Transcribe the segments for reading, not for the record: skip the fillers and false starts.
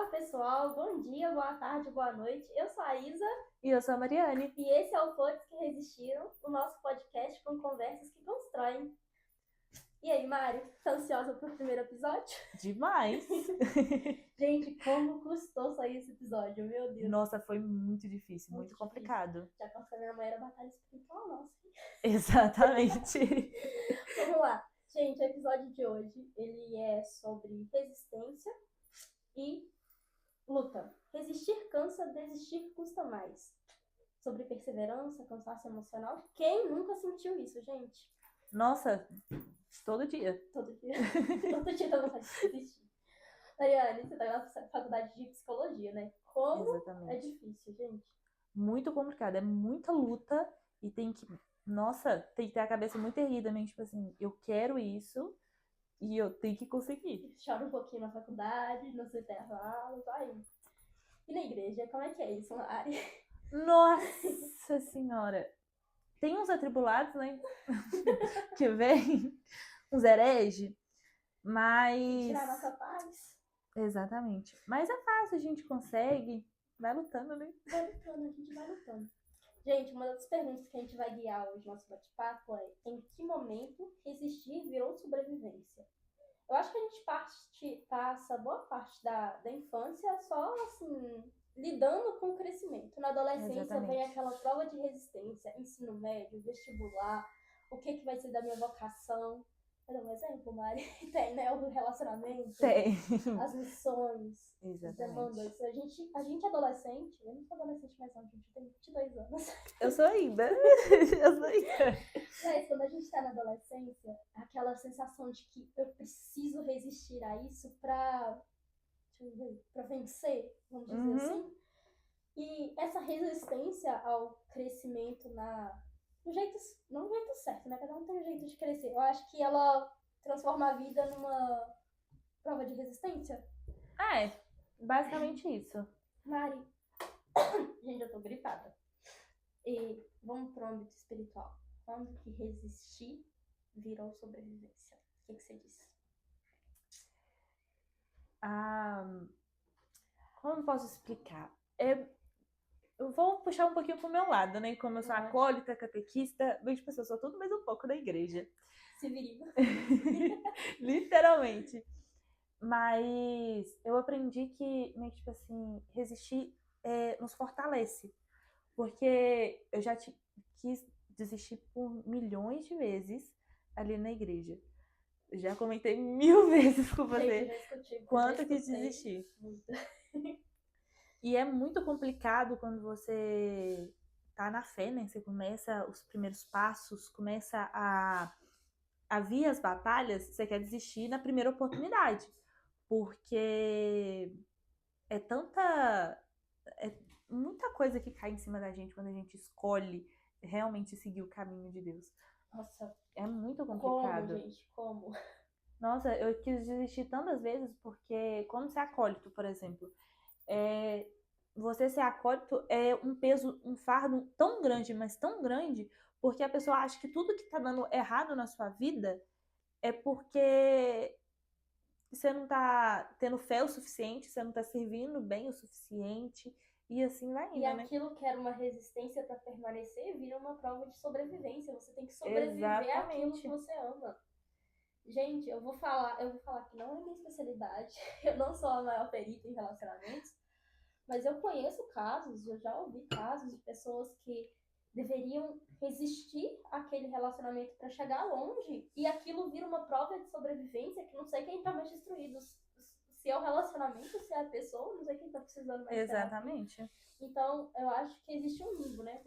Olá, pessoal. Bom dia, boa tarde, boa noite. Eu sou a Isa E eu sou a Mariane. e esse é o Flores que Resistiram, o nosso podcast com conversas que constroem. E aí, Mari, tá ansiosa pro primeiro episódio? Demais! Gente, como custou sair esse episódio, meu Deus. Nossa, foi muito difícil, Muito muito difícil. complicado. Já constou a minha mãe era batalha espiritual, nossa. Exatamente. Vamos lá. Gente, o episódio de hoje, ele é sobre resistência e luta. Resistir cansa, desistir custa mais. Sobre perseverança, cansaço emocional. Quem nunca sentiu isso, gente? Nossa, todo dia. Todo dia. Todo dia dá vontade de desistir. Mariane, você tá na faculdade de psicologia, né? Como é Exatamente. difícil, gente. Muito complicado, é muita luta e tem que, nossa, tem que ter a cabeça muito erguida, né? Tipo assim, eu quero isso e eu tenho que conseguir. Chora um pouquinho na faculdade, nos intervalos, vai. E na igreja, como é que é isso, Mari? Nossa Senhora! Tem uns atribulados, né? Que vem, uns hereges, mas... Tirar nossa paz. Exatamente. Mas é fácil, a gente consegue. Vai lutando, né? Vai lutando, a gente vai lutando. Gente, uma das perguntas que a gente vai guiar hoje no nosso bate-papo é: em que momento resistir virou sobrevivência? Eu acho que a gente passa boa parte da infância só, assim, lidando com o crescimento. Na adolescência Exatamente. vem aquela prova de resistência, ensino médio, vestibular, o que vai ser da minha vocação. Vou dar um exemplo, Mari. Tem, né? O relacionamento, Tem. as missões, as Exatamente. demandas. A gente é adolescente, eu não sou adolescente mais não, gente, eu tenho 22 anos. Eu sou ainda. Eu sou ainda. Mas quando a gente tá na adolescência, aquela sensação de que eu preciso resistir a isso pra vencer, vamos dizer assim. E essa resistência ao crescimento no jeito, não no jeito certo, né? Cada um tem um jeito de crescer. Eu acho que ela transforma a vida numa prova de resistência. É, basicamente isso. Mari, gente, eu tô gripada. E vamos pro âmbito espiritual. Quando que resistir virou sobrevivência? O que você diz? Como eu posso explicar? Eu vou puxar um pouquinho pro meu lado, né? Como eu sou acólita, catequista, bem, tipo, eu sou tudo mais um pouco da igreja. Severino. Literalmente. Mas eu aprendi que, tipo assim, resistir nos fortalece. Porque eu já quis desistir por milhões de vezes ali na igreja. Eu já comentei 1000 vezes com você quanto eu quis desistir. E é muito complicado quando você tá na fé, né? Você começa os primeiros passos, começa a vir as batalhas, você quer desistir na primeira oportunidade. Porque é muita coisa que cai em cima da gente quando a gente escolhe realmente seguir o caminho de Deus. Nossa, é muito complicado. Como, gente? Como? Nossa, eu quis desistir tantas vezes porque, como ser acólito, por exemplo, você ser acólito é um peso, um fardo tão grande, mas tão grande, porque a pessoa acha que tudo que tá dando errado na sua vida é porque você não tá tendo fé o suficiente, você não tá servindo bem o suficiente, e assim vai indo, E né? aquilo que era uma resistência para permanecer vira uma prova de sobrevivência. Você tem que sobreviver àquilo que você ama. Gente, eu vou falar que não é minha especialidade. Eu não sou a maior perita em relacionamentos, mas eu conheço casos, eu já ouvi casos de pessoas que deveriam resistir àquele relacionamento para chegar longe e aquilo vira uma prova de sobrevivência que não sei quem tá mais destruído. Se é o relacionamento, se é a pessoa, não sei quem tá precisando mais. Exatamente. Terapia. Então, eu acho que existe um limbo, né?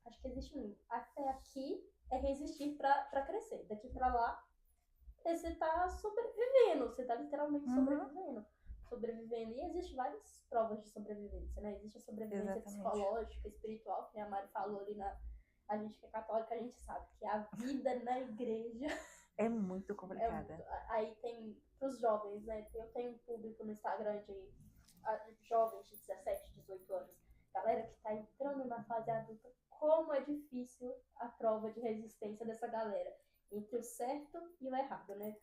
Acho que existe um limbo. Até aqui é resistir para crescer. Daqui para lá, você tá sobrevivendo. Você tá literalmente sobrevivendo. E existem várias provas de sobrevivência, né? Existe a sobrevivência psicológica, espiritual, que a Mari falou ali a gente que é católica, a gente sabe que a vida na igreja é muito complicada. Aí tem pros jovens, né? Eu tenho um público no Instagram de jovens de 17, 18 anos. Galera que tá entrando na fase adulta. Como é difícil a prova de resistência dessa galera. Entre o certo e o errado, né?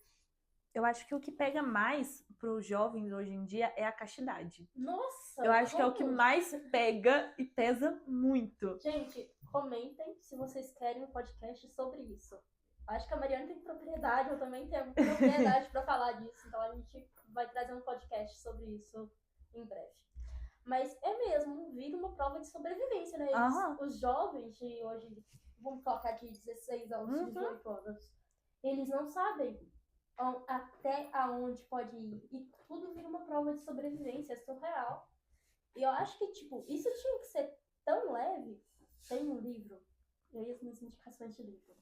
Eu acho que o que pega mais pros jovens hoje em dia é a castidade. Nossa! Eu acho que é o que mais pega e pesa muito. Gente, comentem se vocês querem um podcast sobre isso. Acho que a Mariana tem propriedade, eu também tenho propriedade para falar disso, então a gente vai trazer um podcast sobre isso em breve. Mas é mesmo, vira uma prova de sobrevivência, né? Os jovens de hoje, vamos colocar de 16 anos, 18 anos, eles não sabem até aonde pode ir. E tudo vira uma prova de sobrevivência, é surreal. E eu acho que, tipo, isso tinha que ser tão leve. Tem um livro, e aí as minhas indicações de livro,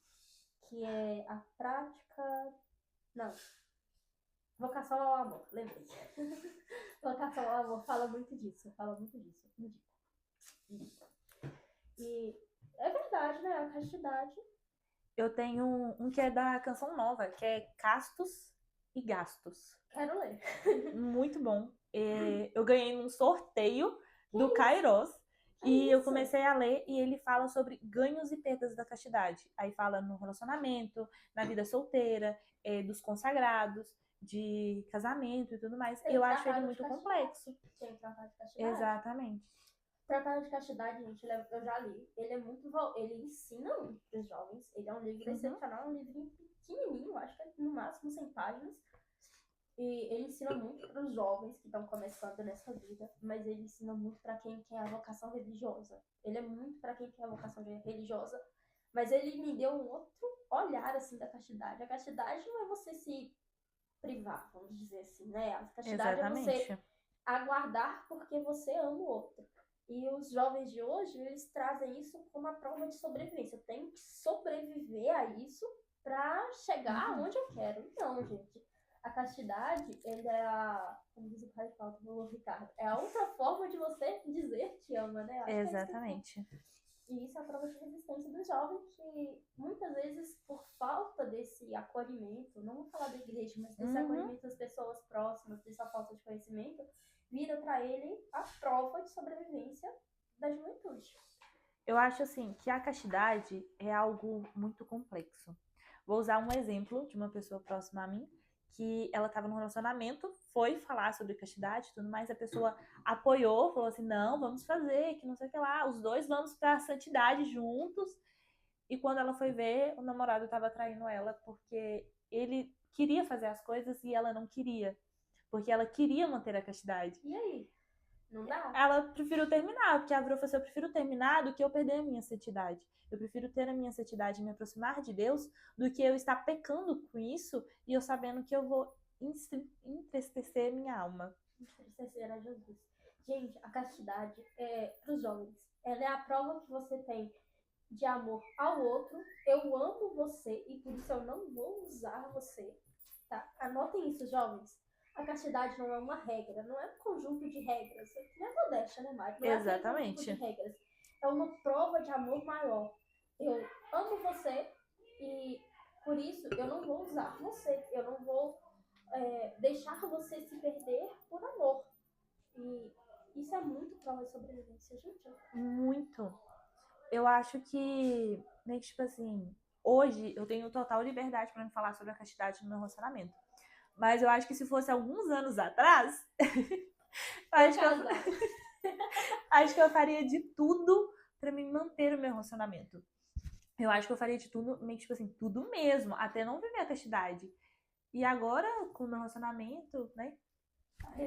que é A Prática... Não. Vocação ao Amor, lembrei. Vocação ao Amor fala muito disso. Indica. E é verdade, né? A castidade. Eu tenho um que é da Canção Nova, que é Castos e Gastos. Quero ler. Muito bom. Eu ganhei num sorteio do Kairos. E eu comecei a ler e ele fala sobre ganhos e perdas da castidade. Aí fala no relacionamento, na vida solteira, dos consagrados, de casamento e tudo mais. Eu acho ele muito complexo. Tem tratado de castidade. Exatamente. Tratado de Castidade, gente, eu já li. Ele é muito... Ele ensina muito para os jovens. Ele é um livro excepcional, um livrinho pequenininho, acho que é no máximo 100 páginas. E ele ensina muito para os jovens que estão começando nessa vida, mas ele ensina muito para quem quer a vocação religiosa. Ele é muito para quem quer a vocação religiosa, mas ele me deu um outro olhar, assim, da castidade. A castidade não é você se privar, vamos dizer assim, né? A castidade é você aguardar porque você ama o outro. E os jovens de hoje, eles trazem isso como uma prova de sobrevivência. Eu tenho que sobreviver a isso para chegar onde eu quero. Então, gente, a castidade, ele é a... Como diz o pai falta do Ricardo, é a outra forma de você dizer te ama, né? Exatamente. E isso é a prova de resistência do jovem, que muitas vezes, por falta desse acolhimento, não vou falar da igreja, mas desse acolhimento das pessoas próximas, dessa falta de conhecimento, vira para ele a prova de sobrevivência da juventude. Eu acho, assim, que a castidade é algo muito complexo. Vou usar um exemplo de uma pessoa próxima a mim, que ela estava num relacionamento, foi falar sobre castidade e tudo mais, a pessoa apoiou, falou assim, não, vamos fazer, que não sei o que lá, os dois vamos pra santidade juntos. E quando ela foi ver, o namorado estava traindo ela porque ele queria fazer as coisas e ela não queria. Porque ela queria manter a castidade. E aí? Não dá? Ela preferiu terminar, porque a Avril falou assim, eu prefiro terminar do que eu perder a minha santidade. Eu prefiro ter a minha santidade e me aproximar de Deus do que eu estar pecando com isso e eu sabendo que eu vou entristecer minha alma. Entristecer a Jesus. Gente, a castidade é para os jovens. Ela é a prova que você tem de amor ao outro. Eu amo você e por isso eu não vou usar você. Tá? Anotem isso, jovens. A castidade não é uma regra, não é um conjunto de regras. Não é modéstia, né, Mari? Não Exatamente. É um conjunto de regras. É uma prova de amor maior. Eu amo você e por isso eu não vou usar você. Eu não vou deixar você se perder por amor. E isso é muito prova de sobrevivência, gente. Muito. Eu acho que, meio que tipo assim, hoje eu tenho total liberdade para me falar sobre a castidade no meu relacionamento. Mas eu acho que se fosse alguns anos atrás, acho que eu faria de tudo para me manter o meu relacionamento. Eu acho que eu faria de tudo, meio que tipo assim, tudo mesmo, até não viver a castidade. E agora, com o meu relacionamento, né?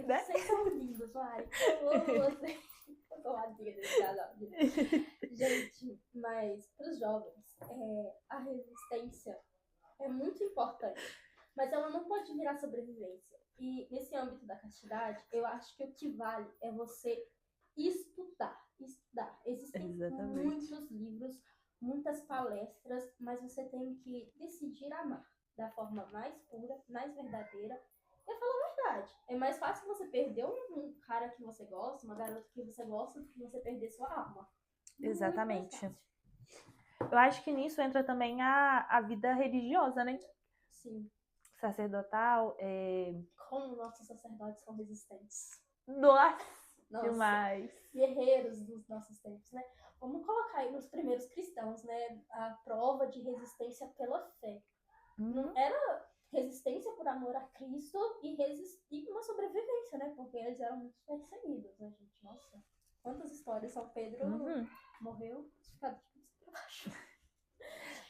Vocês são lindos, Mari. Eu amo vocês. Eu sou amiga desse casal. Gente, mas para os jovens, a resistência é muito importante. Mas ela não pode virar sobrevivência. E nesse âmbito da castidade, eu acho que o que vale é você estudar. Existem muitos livros, muitas palestras, mas você tem que decidir amar da forma mais pura, mais verdadeira. Eu falo a verdade. É mais fácil você perder um cara que você gosta, uma garota que você gosta, do que você perder sua alma. Exatamente. Eu acho que nisso entra também a vida religiosa, né? Sim. Sacerdotal. Como nossos sacerdotes são resistentes. Nossa, demais. Guerreiros dos nossos tempos, né? Vamos colocar aí nos primeiros cristãos, né? A prova de resistência pela fé. Não era resistência por amor a Cristo e resistir uma sobrevivência, né? Porque eles eram muito perseguidos, né, gente? Nossa, quantas histórias. São Pedro morreu crucificado de cabeça pra baixo.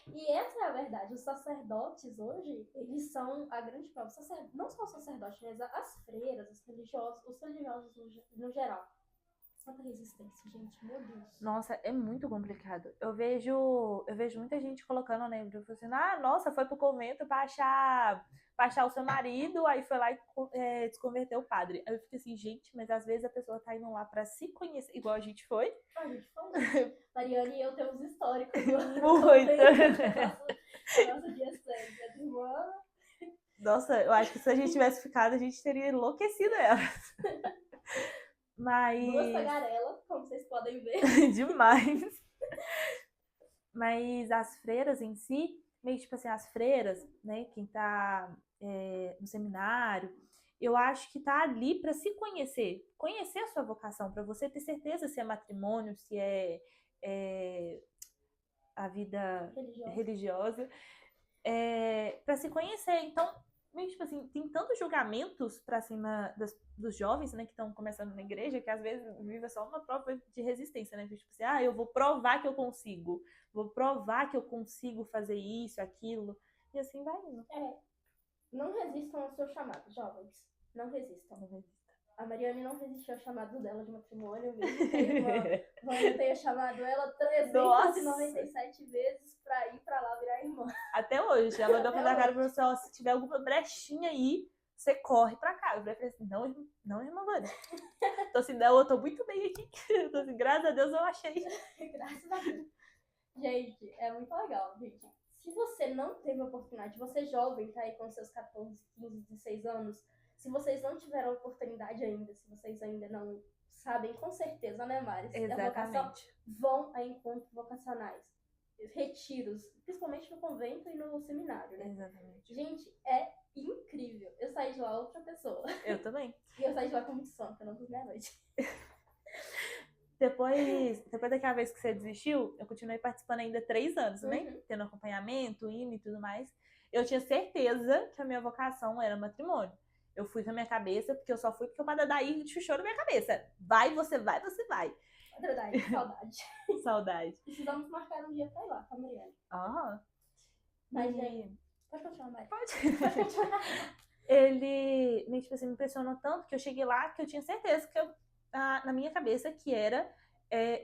E essa é a verdade. Os sacerdotes hoje, eles são a grande prova. Não só os sacerdotes, mas as freiras, os religiosos no geral. Quanta resistência, gente, meu Deus. Nossa, é muito complicado. Eu vejo muita gente colocando, né, assim, nossa, foi pro convento pra achar o seu marido, aí foi lá e desconverteu o padre. Aí eu fico assim, gente, mas às vezes a pessoa tá indo lá pra se conhecer, igual a gente foi. A gente foi. Mariana e eu temos históricos. Muito. Nossa diocese, a irmã. Nossa, eu acho que se a gente tivesse ficado, a gente teria enlouquecido ela. Mas... Duas tagarelas, como vocês podem ver. Demais. Mas as freiras em si, meio tipo assim, as freiras, né, quem tá no seminário, eu acho que tá ali para se conhecer a sua vocação, para você ter certeza se é matrimônio, se é a vida religiosa, para se conhecer. Então, meio tipo assim, tem tantos julgamentos para cima dos jovens, né, que estão começando na igreja, que às vezes vive só uma prova de resistência, né? Tipo assim, eu vou provar que eu consigo, fazer isso, aquilo, e assim vai indo. Não resistam ao seu chamado, jovens. Não resistam. A Mariane não resistiu ao chamado dela de matrimônio. Eu tenho chamado ela 397 vezes pra ir pra lá virar irmã. Até hoje. Ela mandou pra cara pra você, se tiver alguma brechinha aí, você corre pra cá. Eu falei assim, não, irmã Vânia. Então assim, eu tô muito bem aqui. Então assim, graças a Deus eu achei. Graças a Deus. Gente, é muito legal, gente. Se você não teve a oportunidade, você jovem, tá aí com seus 14, 15, 16 anos, se vocês não tiveram a oportunidade ainda, se vocês ainda não sabem, com certeza, né, Mari? Exatamente. Vão a encontros vocacionais, retiros, principalmente no convento e no seminário, né? Exatamente. Gente, é incrível. Eu saí de lá outra pessoa. Eu também. E eu saí de lá com muito sono, porque eu não dormi à noite. Depois daquela vez que você desistiu, eu continuei participando ainda 3 anos, né? Tendo acompanhamento, indo e tudo mais. Eu tinha certeza que a minha vocação era matrimônio. Eu fui com a minha cabeça, porque eu só fui porque o Padre Daí chuchou na minha cabeça. Vai, você vai, você vai. Padre Daí, saudade. Saudade. Precisamos marcar um dia pra ir lá, com a Mariane. Mas, gente, pode continuar, Mari. Pode continuar. Ele me impressionou tanto que eu cheguei lá que eu tinha certeza que na minha cabeça que era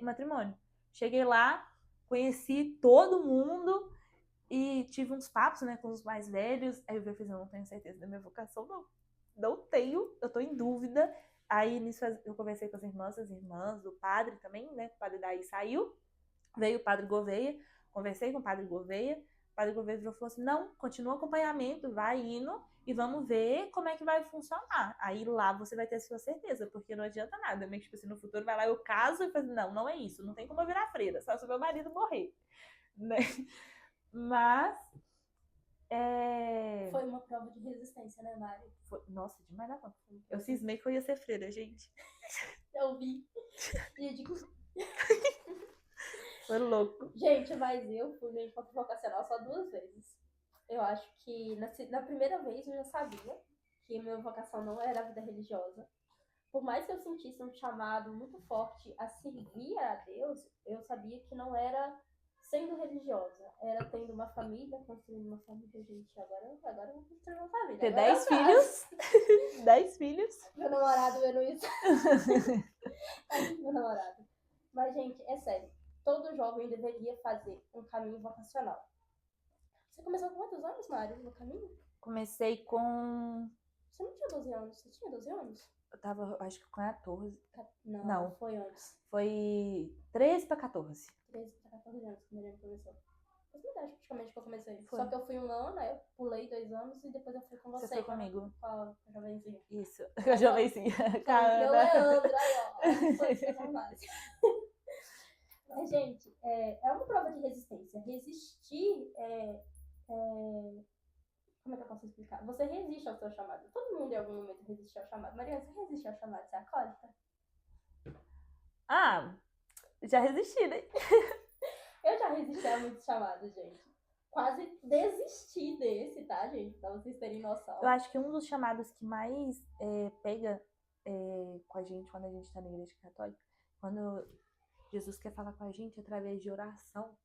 matrimônio. Cheguei lá, conheci todo mundo e tive uns papos, né, com os mais velhos. Aí eu falei, não tenho certeza da minha vocação, não tenho, eu tô em dúvida. Aí nisso eu conversei com as irmãs, o padre também, né, o padre daí saiu, veio o padre Gouveia, conversei com o padre Gouveia, o padre Gouveia falou assim, não, continua o acompanhamento, vai indo e vamos ver como é que vai funcionar. Aí lá você vai ter a sua certeza, porque não adianta nada, meio tipo assim, no futuro vai lá, eu caso e falo assim, não é isso, não tem como eu virar freira, só se o meu marido morrer, né? Mas foi uma prova de resistência, né, Mari? Nossa, demais da conta. Eu cismei que eu ia ser freira, gente. Eu vi. E eu digo... Foi louco. Gente, mas eu fui no encontro vocacional só 2 vezes. Eu acho que na primeira vez eu já sabia que minha vocação não era a vida religiosa. Por mais que eu sentisse um chamado muito forte a servir a Deus, eu sabia que não era sendo religiosa, era tendo uma família, construindo uma família, gente. Agora eu vou construir uma família. Ter 10 filhos. 10 filhos. Meu namorado vendo isso. Meu namorado. Mas, gente, é sério. Todo jovem deveria fazer um caminho vocacional. Você começou com quantos anos, Mari, no caminho? Comecei com... Você não tinha 12 anos? Você tinha 12 anos? Eu tava, acho que com 14. Não, foi antes. Foi 13 pra 14. 13 pra 14 anos que a Mariana começou. Foi verdade, praticamente, que eu comecei. Foi. Só que eu fui 1 ano, aí eu pulei 2 anos e depois eu fui com você. Você foi comigo. Com a jovenzinha. Isso, com a jovenzinha. Meu Leandro, aí ó. Foi isso base. Mas, gente, é uma prova de resistência. Resistir como é que eu posso explicar? Você resiste ao seu chamado. Todo mundo em algum momento resiste ao chamado. Mariana, você resiste ao chamado de ser acólita? Já resisti, né? Eu já resisti a muitos chamados, gente. quase desisti desse, tá, gente? Pra vocês terem noção. Eu acho que um dos chamados que mais pega com a gente quando a gente tá na igreja católica, quando Jesus quer falar com a gente através de oração,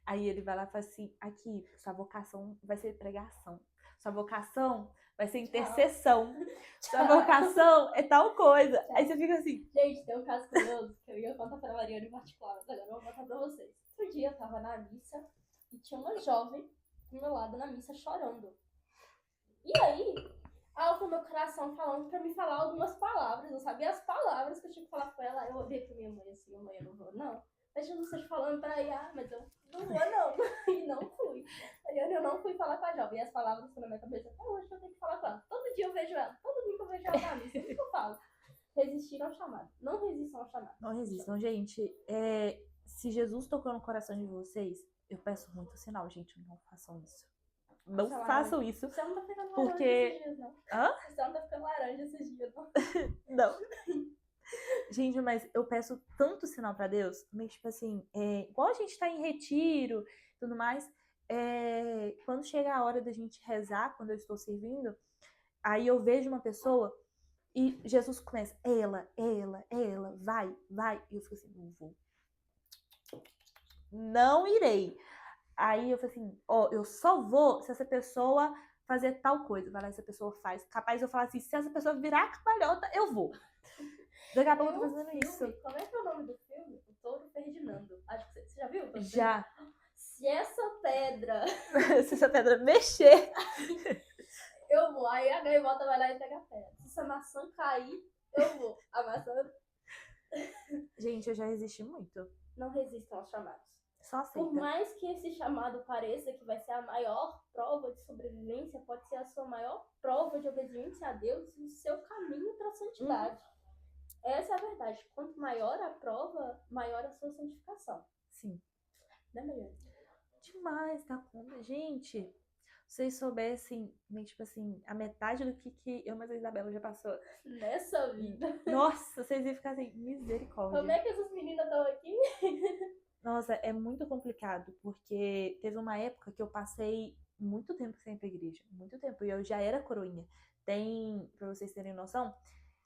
aí ele vai lá e fala assim, aqui, sua vocação vai ser pregação, sua vocação vai ser intercessão, sua vocação é tal coisa. Tchau. Aí você fica assim... Gente, tem um caso curioso que eu ia contar pra Mariana em particular, mas agora eu vou contar pra vocês. Outro dia eu tava na missa e tinha uma jovem do meu lado na missa chorando. E aí, algo no meu coração falando pra me falar algumas palavras. Eu sabia as palavras que eu tinha que falar com ela. Eu olhei pra minha mãe assim, mãe, eu não vou, não. Mas Jesus está te falando pra ir, mas eu não vou, não. E não fui. Eu não fui falar com a jovem. E as palavras estão na minha cabeça até hoje que eu tenho que falar com ela. Todo dia eu vejo ela. Todo domingo eu vejo ela na missa. O que eu falo? Resistir ao chamado. Não resistam ao chamado. Não resistam, gente. Se Jesus tocou no coração de vocês, eu peço muito sinal, gente. Não façam isso. Não façam isso. Você não tá ficando laranja porque... esses dias, não. Hã? Você não tá ficando laranja esses dias, não. Não. Gente, mas eu peço tanto sinal pra Deus, mas tipo assim, igual a gente tá em retiro e tudo mais, quando chega a hora da gente rezar, quando eu estou servindo, aí eu vejo uma pessoa e Jesus começa, ela, vai, e eu fico assim, não vou. Não irei. Aí eu falei assim, eu só vou se essa pessoa fazer tal coisa. Vai lá, essa pessoa faz. Capaz eu falar assim, se essa pessoa virar cambalhota, eu vou. Daqui a pouco eu tô fazendo isso. Como é que é o nome do filme? O Touro Ferdinando. Acho que você já viu? Já. Se essa pedra... se essa pedra mexer... eu vou. Aí a gaivota vai lá e pega a pedra. Se essa maçã cair, eu vou. A maçã... Gente, eu já resisti muito. Não resistam aos chamados. Só aceita. Por mais que esse chamado pareça que vai ser a maior prova de sobrevivência, pode ser a sua maior prova de obediência a Deus e o seu caminho para a santidade. Essa é a verdade. Quanto maior a prova, maior a sua santificação. Sim. Né, Mariana? Demais, tá conta. Gente, se vocês soubessem, tipo assim, a metade do que eu, mas a Isabela já passou. Nessa vida. Nossa, vocês iam ficar assim, misericórdia. Como é que essas meninas estão aqui? Nossa, é muito complicado, porque teve uma época que eu passei muito tempo sem ir pra igreja. Muito tempo. E eu já era coroinha. Pra vocês terem noção,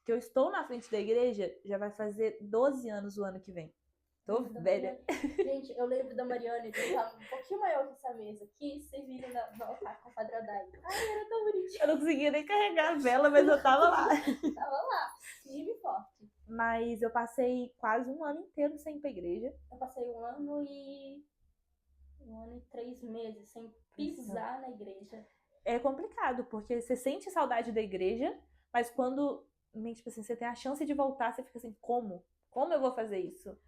que eu estou na frente da igreja, já vai fazer 12 anos o ano que vem. Tô velha. Gente, eu lembro da Mariana, que estava um pouquinho maior que essa mesa aqui, servindo no altar com a Padre Adai. Ai, era tão bonitinho. Eu não conseguia nem carregar a vela, mas eu tava lá. Tava lá, firme e forte. Mas eu passei quase um ano inteiro sem ir pra igreja. Eu passei um ano e 3 meses sem pisar na igreja. É complicado, porque você sente saudade da igreja, mas quando, tipo assim, você tem a chance de voltar, você fica assim, como? Como eu vou fazer isso?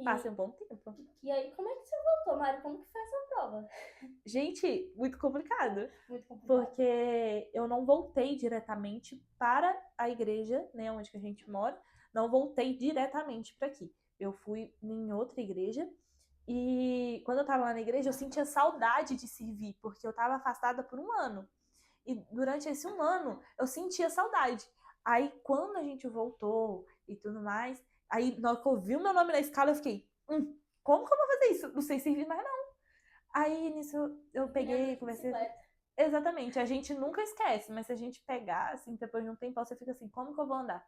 Passa um bom tempo. E aí, como é que você voltou, Mari? Como que foi essa prova? Gente, muito complicado. Muito complicado. Porque eu não voltei diretamente para a igreja, né, onde que a gente mora. Não voltei diretamente para aqui. Eu fui em outra igreja. E quando eu tava lá na igreja, eu sentia saudade de servir, porque eu tava afastada por um ano. E durante esse um ano, eu sentia saudade. Aí, quando a gente voltou e tudo mais, aí, na hora que eu vi o meu nome na escala, eu fiquei, como que eu vou fazer isso? Não sei servir mais, não. Aí, nisso, eu peguei e comecei... Exatamente, a gente nunca esquece, mas se a gente pegar, assim, depois de um tempo, você fica assim, como que eu vou andar?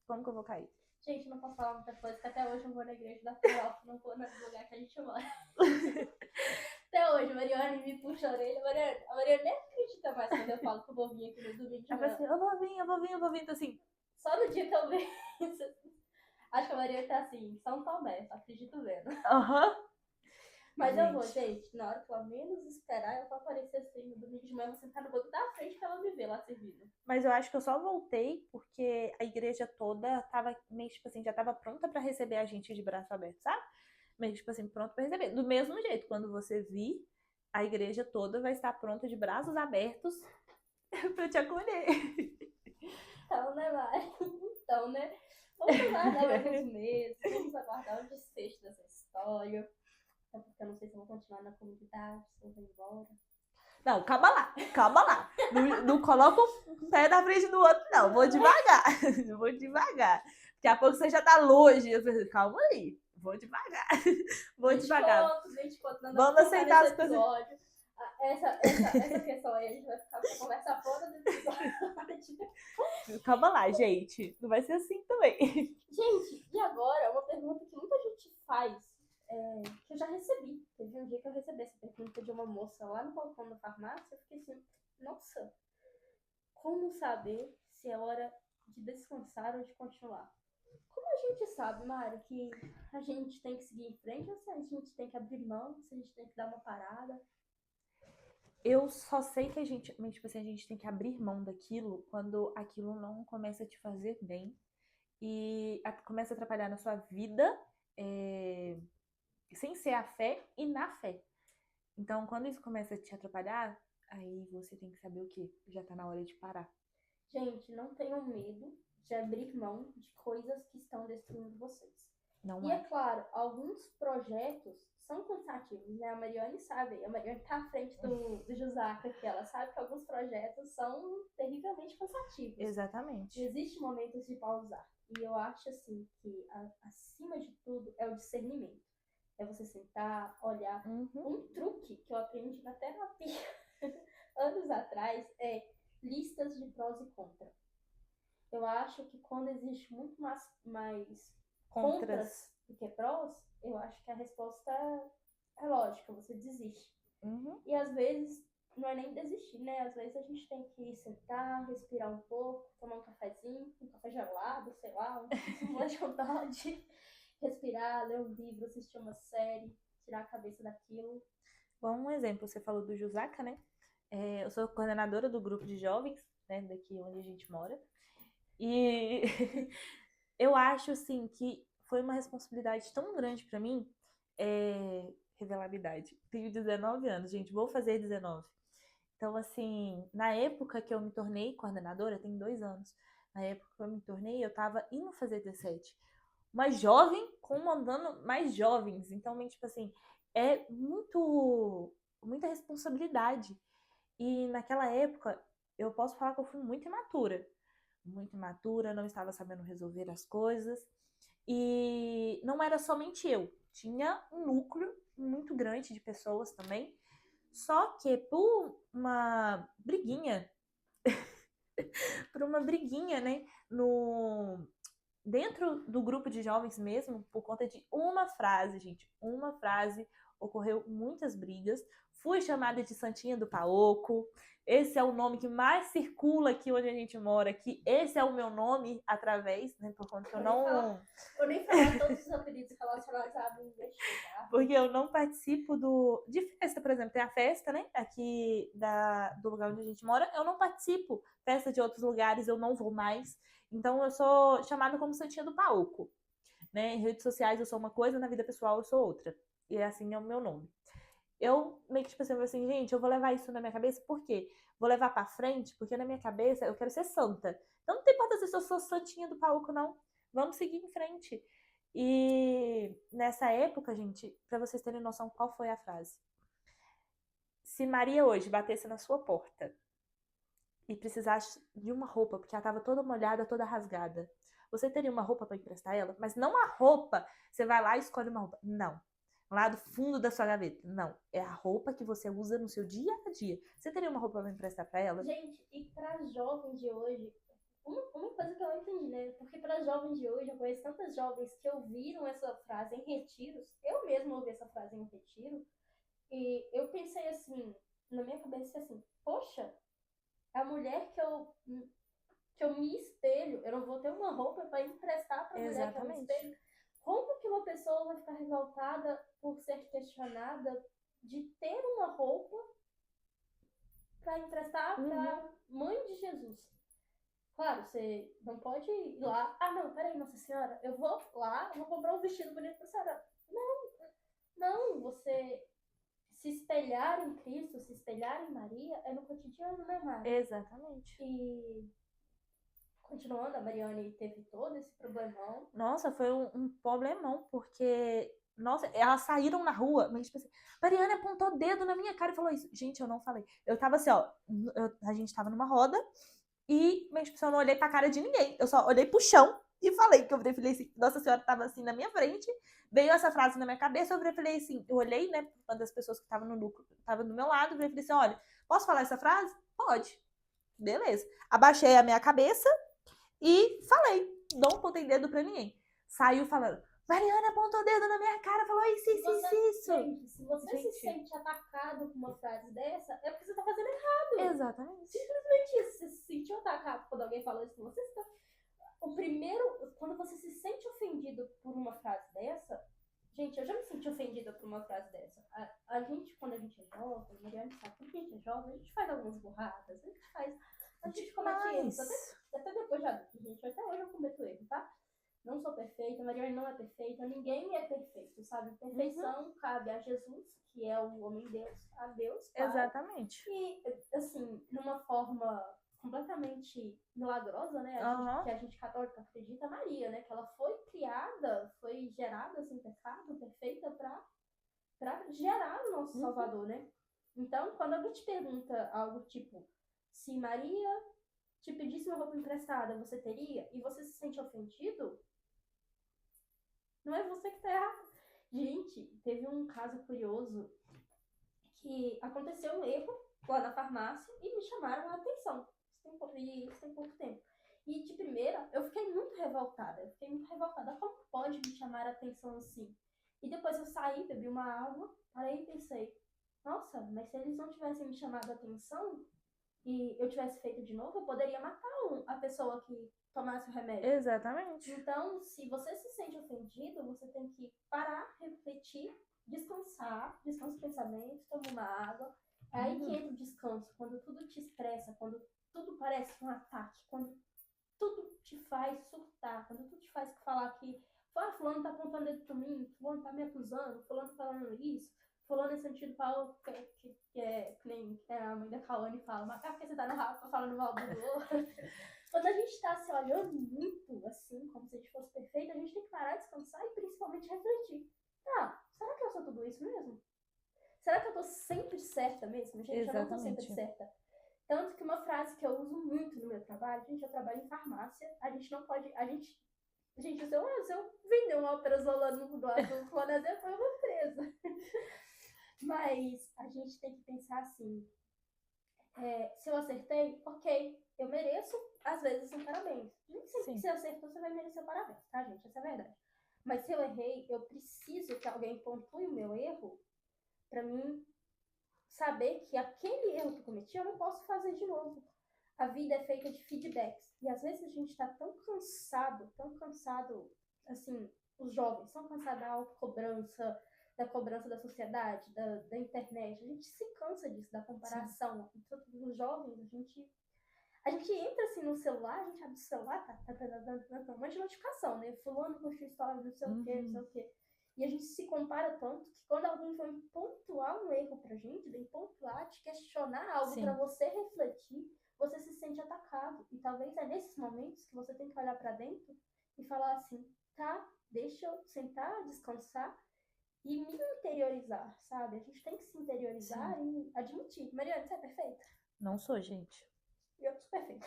Como que eu vou cair? Gente, não posso falar muita coisa, porque até hoje eu vou na igreja da Fiel, não vou no lugar que a gente mora. Até hoje, a Mariana me puxa a orelha. A Mariana nem acredita mais quando eu falo que eu vou vir aqui no domingo de manhã. Assim, eu vou vir, então assim... Só no dia que eu venho. Acho que a Mariana tá assim, São Tomé, só acredito vendo. Mas gente, eu vou, gente, na hora que ela menos esperar, eu vou aparecer assim no domingo de manhã, vou sentar no banco da frente pra ela me ver lá servindo. Mas eu acho que eu só voltei porque a igreja toda tava meio, tipo assim, já tava pronta pra receber a gente de braço aberto, sabe? Meio, tipo assim, pronto pra receber. Do mesmo jeito, quando você vir, a igreja toda vai estar pronta de braços abertos pra te acolher. Então, né, Mari? Então, né? Vamos aguardar alguns meses, vamos aguardar o desfecho dessa história. Porque eu não sei se eu vou continuar na comunidade, se eu vou embora. Não, calma lá. Não coloca um pé na frente do outro, não. Vou devagar. Daqui a pouco você já tá longe. Eu falei, calma aí. Vou devagar. 20 contos, Vamos aceitar as coisas. Essa questão aí a gente vai ficar com a conversa fora do episódio. Calma lá, gente. Não vai ser assim também. Gente, e agora, uma pergunta que muita gente faz, que eu já recebi. Teve um dia que eu recebi essa pergunta de uma moça lá no balcão da farmácia. Eu fiquei assim, nossa, como saber se é hora de descansar ou de continuar? Como a gente sabe, Mari, que a gente tem que seguir em frente ou se a gente tem que abrir mão, se a gente tem que dar uma parada? Eu só sei que a gente tem que abrir mão daquilo quando aquilo não começa a te fazer bem e começa a atrapalhar na sua vida, sem ser a fé e na fé. Então, quando isso começa a te atrapalhar, aí você tem que saber o quê? Já tá na hora de parar. Gente, não tenham medo de abrir mão de coisas que estão destruindo vocês. Não e é claro, alguns projetos são cansativos, né? A Mariane sabe, a Mariane tá à frente do Jusaka, que ela sabe que alguns projetos são terrivelmente cansativos. Exatamente. E existe momentos de pausar. E eu acho, assim, que acima de tudo é o discernimento. É você sentar, olhar. Um truque que eu aprendi na terapia anos atrás é listas de prós e contra. Eu acho que quando existe muito mais contras do que prós, eu acho que a resposta é lógica, você desiste. E às vezes não é nem desistir, né? Às vezes a gente tem que sentar, respirar um pouco, tomar um cafezinho, um café gelado, sei lá, um lanche com tarde, respirar, ler um livro, assistir uma série, tirar a cabeça daquilo. Bom, um exemplo, você falou do Jusaka, né? Eu sou coordenadora do grupo de jovens, né, daqui onde a gente mora. E eu acho, assim, que foi uma responsabilidade tão grande pra mim, revelar a idade. Tenho 19 anos, gente, vou fazer 19. Então, assim, na época que eu me tornei coordenadora, tem 2 anos, na época que eu me tornei, eu tava indo fazer 17. Uma jovem comandando mais jovens. Então, tipo assim, é muita responsabilidade. E naquela época, eu posso falar que eu fui muito imatura. Muito imatura, não estava sabendo resolver as coisas. E não era somente eu. Tinha um núcleo muito grande de pessoas também. Só que por uma briguinha, né, dentro do grupo de jovens mesmo, por conta de uma frase, gente, uma frase, ocorreu muitas brigas. Fui chamada de Santinha do Paoco. Esse é o nome que mais circula aqui onde a gente mora, que esse é o meu nome através, né, por conta que eu não... Vou nem falar todos os apelidos relacionados à Bíblia. Porque eu não participo de festa, por exemplo. Tem a festa, né, aqui do lugar onde a gente mora. Eu não participo. Festa de outros lugares eu não vou mais. Então eu sou chamada como Santinha do Paoco. Né? Em redes sociais eu sou uma coisa, na vida pessoal eu sou outra. E assim é o meu nome. Eu meio que tipo assim, gente, eu vou levar isso na minha cabeça, por quê? Vou levar pra frente, porque na minha cabeça eu quero ser santa. Então não tem importância se eu sou Santinha do Paoco, não. Vamos seguir em frente. E nessa época, gente, pra vocês terem noção qual foi a frase. Se Maria hoje batesse na sua porta e precisasse de uma roupa, porque ela tava toda molhada, toda rasgada, você teria uma roupa para emprestar ela? Mas não a roupa, você vai lá e escolhe uma roupa. Não. Lá do fundo da sua gaveta. Não. É a roupa que você usa no seu dia a dia. Você teria uma roupa para emprestar para ela? Gente, e para jovens de hoje, uma coisa que eu não entendi, né? Porque para jovens de hoje, eu conheço tantas jovens que ouviram essa frase em retiros. Eu mesma ouvi essa frase em um retiro. E eu pensei assim, na minha cabeça assim, poxa, a mulher que eu me espelho, eu não vou ter uma roupa para emprestar para a mulher que eu me espelho. Como que uma pessoa vai ficar revoltada por ser questionada de ter uma roupa para emprestar para mãe de Jesus? Claro, você não pode ir lá. Ah, não, peraí, Nossa Senhora, eu vou lá, vou comprar um vestido bonito para a senhora. Não, você se espelhar em Cristo, se espelhar em Maria é no cotidiano, né, Mari? Exatamente. E continuando, a Mariane teve todo esse problemão. Nossa, foi um problemão, porque... Nossa, elas saíram na rua, mas tipo assim, Mariane apontou o dedo na minha cara e falou isso. Gente, eu não falei. Eu tava assim, ó, a gente tava numa roda e, mas tipo, eu não olhei pra cara de ninguém. Eu só olhei pro chão e falei, que eu falei assim, Nossa Senhora estava assim na minha frente, veio essa frase na minha cabeça, eu falei assim, eu olhei, né, uma das pessoas que estavam no lucro, estava do meu lado, eu falei assim, olha, posso falar essa frase? Pode. Beleza. Abaixei a minha cabeça e falei, não apontei dedo pra ninguém. Saiu falando, Mariana apontou o dedo na minha cara, falou isso. Gente, se você se sente atacado com uma frase dessa, é porque você tá fazendo errado. Exatamente. Simplesmente isso. Você se sentiu atacado quando alguém falou isso com você. O primeiro, quando você se sente ofendido por uma frase dessa, gente, eu já me senti ofendida por uma frase dessa. A gente, quando a gente é jovem, Mariana sabe, quando a gente é jovem, a gente faz algumas burradas, a gente comete erros, até depois de adulto, gente, até hoje eu cometo erro, tá? Não sou perfeita, a Mariana não é perfeita, ninguém é perfeito, sabe? Perfeição cabe a Jesus, que é o homem-deus, a Deus, Pai. Exatamente. E, assim, numa forma completamente milagrosa, né? Que a gente católica acredita, Maria, né? Que ela foi criada, foi gerada sem pecado, perfeita para gerar o nosso Salvador, né? Então, quando alguém te pergunta algo tipo, se Maria te pedisse uma roupa emprestada, você teria? E você se sente ofendido? Não é você que tá errado. Gente, teve um caso curioso que aconteceu um erro lá na farmácia e me chamaram a atenção. Isso tem pouco tempo. E de primeira, eu fiquei muito revoltada. Como pode me chamar a atenção assim? E depois eu saí, bebi uma água, parei e pensei, nossa, mas se eles não tivessem me chamado a atenção e eu tivesse feito de novo, eu poderia matar a pessoa que tomasse o remédio. Exatamente. Então, se você se sente ofendido, você tem que parar, refletir, descansa o pensamento, toma uma água. É aí que entra o descanso, quando tudo te estressa, quando tudo parece um ataque, quando tudo te faz surtar, quando tudo te faz falar que fulano tá apontando dedo pra mim, fulano tá me acusando, fulano tá falando isso, fulano é sentido Paulo, que é que nem a mãe da Kawane fala, mas porque você tá no Rafa falando mal do outro. Quando a gente tá se olhando muito assim, como se a gente fosse perfeito, a gente tem que parar, descansar e principalmente refletir. Será que eu sou tudo isso mesmo? Será que eu tô sempre certa mesmo? Gente, eu não tô sempre certa. Tanto que uma frase que eu uso muito no meu trabalho, gente, eu trabalho em farmácia, a gente não pode, gente, se eu vender uma alprazolam do lado do clonazepam, eu vou presa. Mas a gente tem que pensar assim, se eu acertei, ok, eu mereço, às vezes, um parabéns. Nem sempre que você acertou, você vai merecer um parabéns, tá, gente? Essa é a verdade. Mas se eu errei, eu preciso que alguém pontue o meu erro pra mim saber que aquele erro que eu cometi, eu não posso fazer de novo. A vida é feita de feedbacks. E às vezes a gente tá tão cansado, assim, os jovens são cansados da autocobrança, da cobrança da sociedade, da internet. A gente se cansa disso, da comparação. Os jovens, a gente entra assim no celular, a gente abre o celular, tá dando um monte de notificação, né? Fulano postou história, não sei o quê. E a gente se compara tanto que quando alguém vem pontuar um erro pra gente, vem pontuar, te questionar algo pra você refletir, você se sente atacado. E talvez é nesses momentos que você tem que olhar pra dentro e falar assim, tá, deixa eu sentar, descansar e me interiorizar, sabe? A gente tem que se interiorizar e admitir. Mariana, você é perfeita? Não sou, gente. Eu sou perfeita.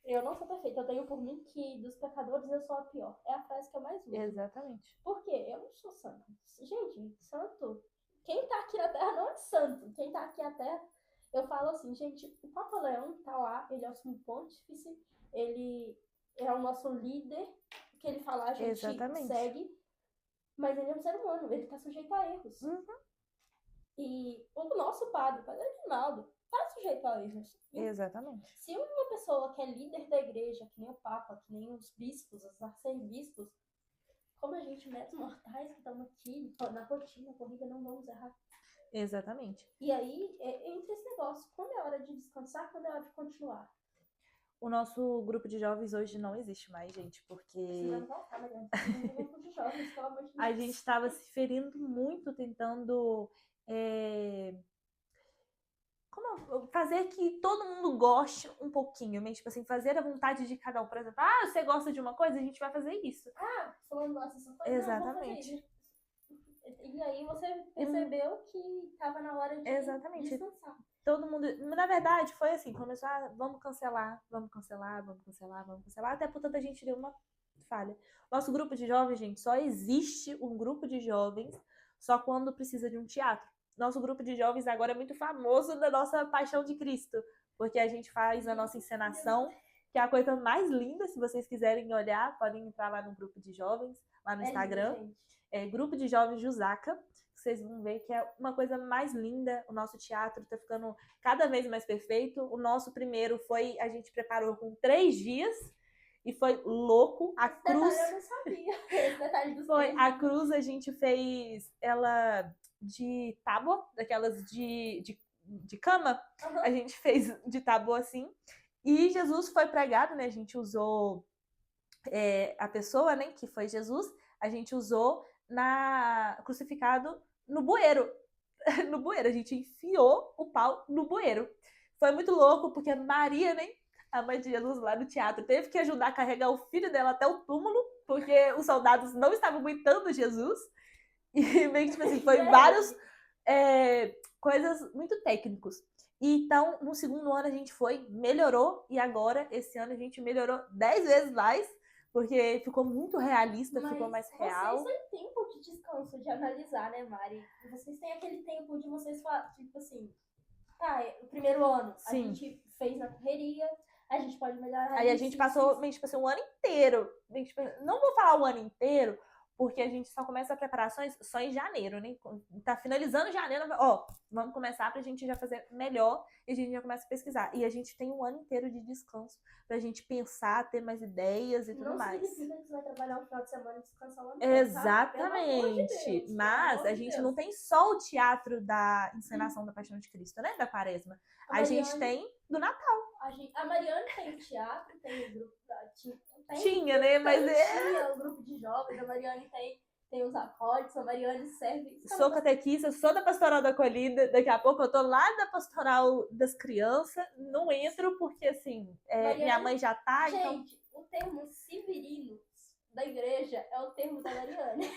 Eu não sou perfeita. Eu tenho por mim que dos pecadores eu sou a pior. É a frase que eu mais uso. Exatamente. Por quê? Eu não sou santo. Gente, santo. Quem tá aqui na Terra não é santo. Quem tá aqui na Terra, eu falo assim, gente, o Papa Leão tá lá, ele é o sumo pontífice, ele é o nosso líder, o que ele falar a gente segue, mas ele é um ser humano, ele tá sujeito a erros. E o nosso padre Aguinaldo, tá sujeito a erros. Exatamente. Se uma pessoa que é líder da igreja, que nem o Papa, que nem os bispos, os arcebispos, como a gente, meros mortais que estamos aqui na rotina, corrida, não vamos errar. Exatamente. E aí, entra esse negócio, quando é hora de descansar, quando é hora de continuar? O nosso grupo de jovens hoje não existe mais, gente, porque... Precisamos voltar, Mariana. Um grupo de jovens, pelo amor de Deus. A gente estava se ferindo muito, tentando... Como fazer que todo mundo goste um pouquinho, mas, tipo assim, fazer a vontade de cada um. Por exemplo, você gosta de uma coisa, a gente vai fazer isso. Fulano gosta dessa coisa, exatamente. Não, vou fazer isso. E aí você percebeu que estava na hora de descansar. todo mundo... Na verdade, foi assim, começou a vamos cancelar, até por tanta gente deu uma falha. Nosso grupo de jovens, gente, só existe um grupo de jovens só quando precisa de um teatro. Nosso grupo de jovens agora é muito famoso da nossa Paixão de Cristo, porque a gente faz a nossa encenação, que é a coisa mais linda. Se vocês quiserem olhar, podem entrar lá no grupo de jovens, lá no Instagram. Grupo de Jovens Jusaka. Vocês vão ver que é uma coisa mais linda. O nosso teatro tá ficando cada vez mais perfeito. O nosso primeiro a gente preparou com 3 dias e foi louco. A cruz... eu não sabia. Esse detalhe dos foi a cruz, a gente fez ela de tábua, daquelas de cama. Uhum. A gente fez de tábua assim. E Jesus foi pregado, né? A gente usou a pessoa, né? Que foi Jesus. A gente usou crucificado no bueiro. No bueiro. A gente enfiou o pau no bueiro. Foi muito louco, porque Maria, né? A mãe de Jesus lá no teatro teve que ajudar a carregar o filho dela até o túmulo, porque os soldados não estavam aguentando Jesus. E meio que, tipo assim, foi várias coisas muito técnicos. E então, no segundo ano a gente melhorou, e agora, esse ano, a gente melhorou 10 vezes mais, porque ficou muito realista, ficou mais real. Vocês têm tempo de descanso, de analisar, né, Mari? Vocês têm aquele tempo de vocês falar, tipo assim, o primeiro ano, a gente fez na correria, a gente pode melhorar. Aí a gente passou, tipo assim, um ano inteiro. Não vou falar o ano inteiro, porque a gente só começa as preparações só em janeiro, né? Tá finalizando janeiro, vamos começar pra gente já fazer melhor, e a gente já começa a pesquisar. E a gente tem um ano inteiro de descanso pra gente pensar, ter mais ideias e tudo mais. Não significa que você vai trabalhar um final de semana e descansar o ano inteiro. Exatamente. Deus, mas a gente não tem só o teatro da encenação da Paixão de Cristo, né? Da Quaresma. A gente tem do Natal. A Mariane tem teatro, tem o grupo da... Tinha, né? Mas tinha o grupo de jovens, a Mariane tem os acordes, a Mariane serve... Sou catequista, sou da Pastoral da Acolhida, daqui a pouco eu tô lá da Pastoral das Crianças, não entro porque, assim, Mariane, minha mãe já tá, gente, então... o termo severino da igreja é o termo da Mariane.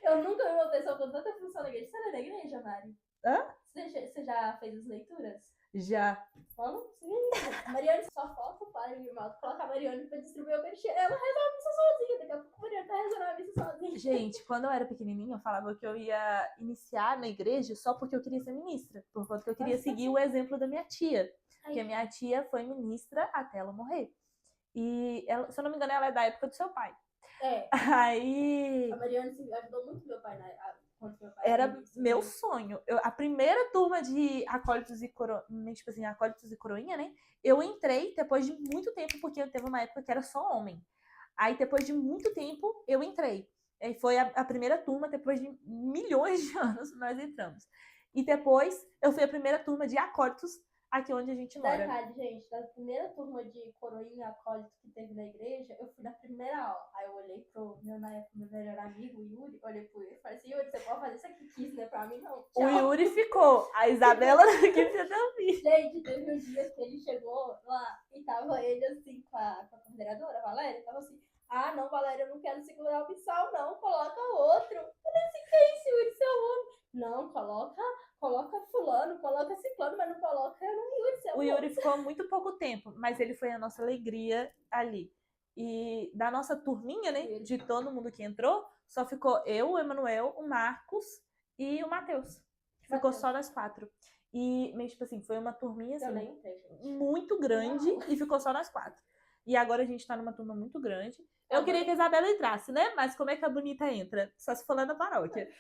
Eu nunca vi uma pessoa com tanta função na igreja. Você é da igreja, Mari? Hã? Você já fez as leituras? Já. Vamos? Sim. A Mariane só foca o padre de mal, coloca a Mariane pra distribuir o peixe. Ela resolve a missa sozinha. Daqui a pouco a Mariane tá resolvendo a missa sozinha. Gente, quando eu era pequenininha, eu falava que eu ia iniciar na igreja só porque eu queria ser ministra. Por conta que eu queria seguir o exemplo da minha tia. Porque a minha tia foi ministra até ela morrer. E, ela, se eu não me engano, ela é da época do seu pai. Aí... A Mariane ajudou muito meu pai era meu sonho. A primeira turma de acólitos e coroinha, tipo assim, acólitos e coroinha, né? Eu entrei depois de muito tempo, porque teve uma época que era só homem. Aí, depois de muito tempo, eu entrei. E foi a primeira turma, depois de milhões de anos, nós entramos. E depois, eu fui a primeira turma de acólitos aqui onde a gente mora. Detalhe, gente, da primeira turma de coroinha acólito que teve na igreja, eu fui na primeira aula. Aí eu olhei pro meu melhor amigo, Yuri, olhei pro ele e falei assim, Yuri, você pode fazer isso aqui quis, né? Pra mim, não. Tchau. O Yuri ficou, a Isabela que você não viu. Gente, teve um dia que ele chegou lá e tava ele assim com a coordenadora, a Valéria, tava assim, não, Valéria, eu não quero segurar o missal, não, coloca outro. Eu falei assim, que é isso, Yuri, seu homem? Não, coloca fulano, coloca ciclano, mas não coloca Yuri, seu homem. O Yuri ficou muito pouco tempo, mas ele foi a nossa alegria ali. E da nossa turminha, né, de todo mundo que entrou, só ficou eu, o Emanuel, o Marcos e o Matheus. Ficou só nós 4. E, tipo assim, foi uma turminha assim, muito grande e ficou só nós 4. E agora a gente tá numa turma muito grande. Eu queria que a Isabela entrasse, né? Mas como é que a bonita entra? Só se for lá na paróquia.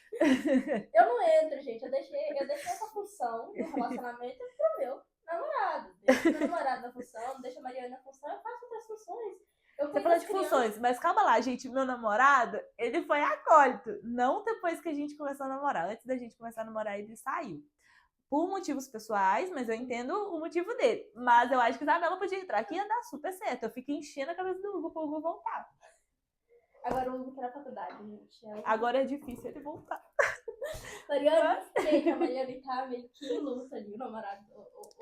Eu não entro, gente. Eu deixei essa função do relacionamento pro meu namorado. Deixa meu namorado na função, deixa a Mariana na função, eu faço outras funções. Você falou de funções, mas calma lá, gente. Meu namorado, ele foi acólito. Não depois que a gente começou a namorar. Antes da gente começar a namorar, ele saiu. Por motivos pessoais, mas eu entendo o motivo dele. Mas eu acho que a Isabela podia entrar aqui e ia dar super certo. Eu fiquei enchendo a cabeça do Hugo pro Hugo voltar. Agora o Hugo tá na faculdade, gente. Agora é difícil ele voltar. Mariana, gente, a Mariana tá meio que em luta ali, o namorado.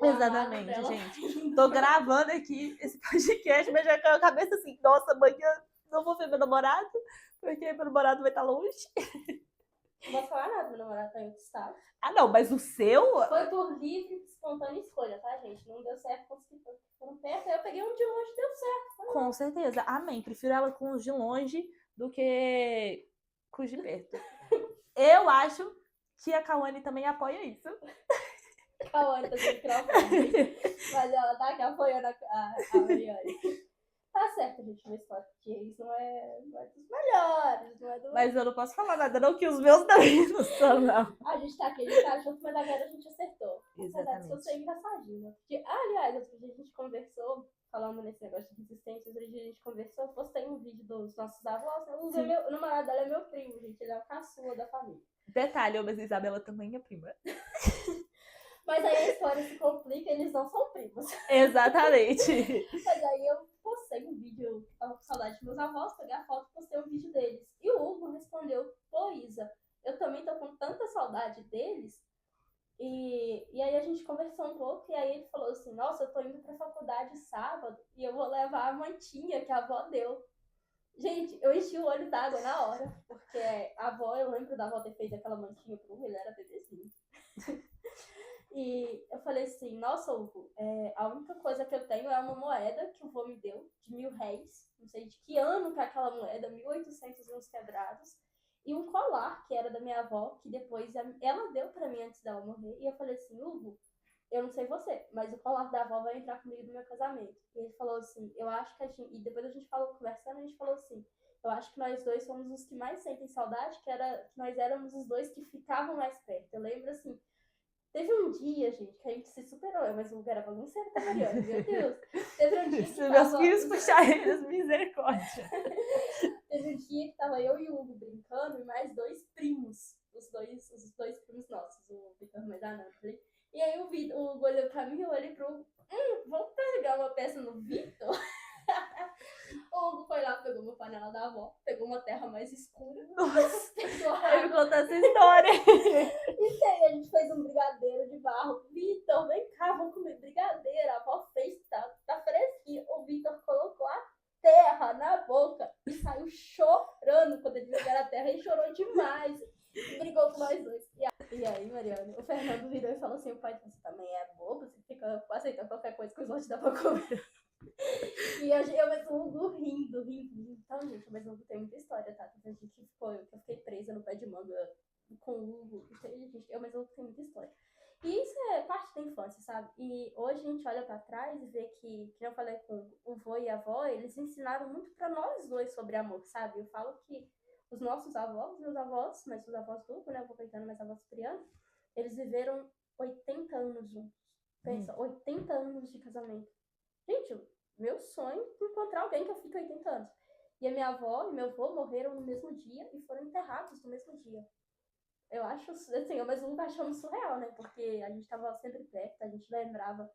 Exatamente, gente. Tô gravando aqui esse podcast, mas já com a cabeça assim, nossa, amanhã não vou ver meu namorado, porque meu namorado vai estar longe. Não posso falar nada, meu namorado tá em outro estado. Ah, não, mas o seu... Foi por livre, espontânea escolha, tá, gente? Não deu certo com os que foram perto, aí eu peguei um de longe e deu certo. Com certeza, amém. Prefiro ela com os de longe do que com os de perto. Eu acho que a Cauane também apoia isso. Cauane tá sem microfone, mas ela tá aqui apoiando a Mariane. Tá certo, gente, uma história que isso não é dos melhores, não é do... Mas eu não posso falar nada, não, que os meus também não são, não. A gente tá aqui, a gente tá junto, mas agora a gente acertou. Exatamente. Apesar disso, engraçadinho, né? Porque, aliás, outro dia a gente conversou, falando nesse negócio de resistência, outro dia a gente conversou, eu postei um vídeo dos nossos avós, o namorado dela é meu primo, gente, ele é o caçula da família. Detalhe, mas a Isabela também é prima. Mas aí a história se complica, eles não são primos. Exatamente. Mas aí eu postei um vídeo, tava com saudade dos meus avós, peguei a foto e postei um vídeo deles. E o Hugo respondeu, pô, Isa, eu também tô com tanta saudade deles. E aí a gente conversou um pouco, e aí ele falou assim, nossa, eu tô indo pra faculdade sábado, e eu vou levar a mantinha que a avó deu. Gente, eu enchi o olho d'água na hora, porque a avó, eu lembro da avó ter feito aquela mantinha pro Hugo, ele era bebezinho. E eu falei assim, nossa, Hugo, a única coisa que eu tenho é uma moeda que o vô me deu, de R$1.000, não sei de que ano que é aquela moeda, 1800 e uns quebrados, e um colar, que era da minha avó, que depois ela deu pra mim antes dela morrer, e eu falei assim, Hugo, eu não sei você, mas o colar da avó vai entrar comigo no meu casamento. E ele falou assim, eu acho que a gente, e depois a gente falou, conversando, a gente falou assim, eu acho que nós dois somos os que mais sentem saudade, que nós éramos os dois que ficavam mais perto. Eu lembro assim, teve um dia, gente, que a gente se superou, mas o Hugo era bagunceiro, tá, Mariana? Meu Deus. Teve um dia que Se meus filhos puxarem eles, misericórdia. Teve um dia que tava eu e o Hugo brincando e mais dois primos. Os dois primos nossos, o Vitor e a Nathalie. E aí o Hugo olhou pra mim, eu olhei pro Hugo, vamos pegar uma peça no Vitor? O Hugo foi lá, pegou uma panela da avó, pegou uma terra mais escura. Nossa, eu me contar essa história. E aí a gente fez um brigadeiro de barro. Vitor, vem cá, vamos comer brigadeiro. A avó fez, tá fresquinho. O Vitor colocou a terra na boca e saiu chorando quando ele viu que era a terra. Ele chorou demais. Brigou com nós dois. E aí, Mariana, o Fernando virou e falou assim, o pai, você também é bobo? Você fica aceitando qualquer coisa que os outros dão pra comer. E eu mas o Hugo rindo. Então, gente, mas o Hugo tem muita história, tá? A gente eu fiquei presa no pé de manga com o Hugo. Mas o Hugo tem muita história. E isso é parte da infância, sabe? E hoje a gente olha pra trás e vê que eu falei com o vô e a avó, eles ensinaram muito pra nós dois sobre amor, sabe? Eu falo que os nossos avós, meus avós, mas os avós do Hugo, né? Eu vou contando mais avós Priano, eles viveram 80 anos juntos. Pensa, 80 anos de casamento. Gente, meu sonho é encontrar alguém que eu fique 80 anos. E a minha avó e meu avô morreram no mesmo dia e foram enterrados no mesmo dia. Eu acho, assim, mas eu achando surreal, né? Porque a gente tava sempre perto, a gente lembrava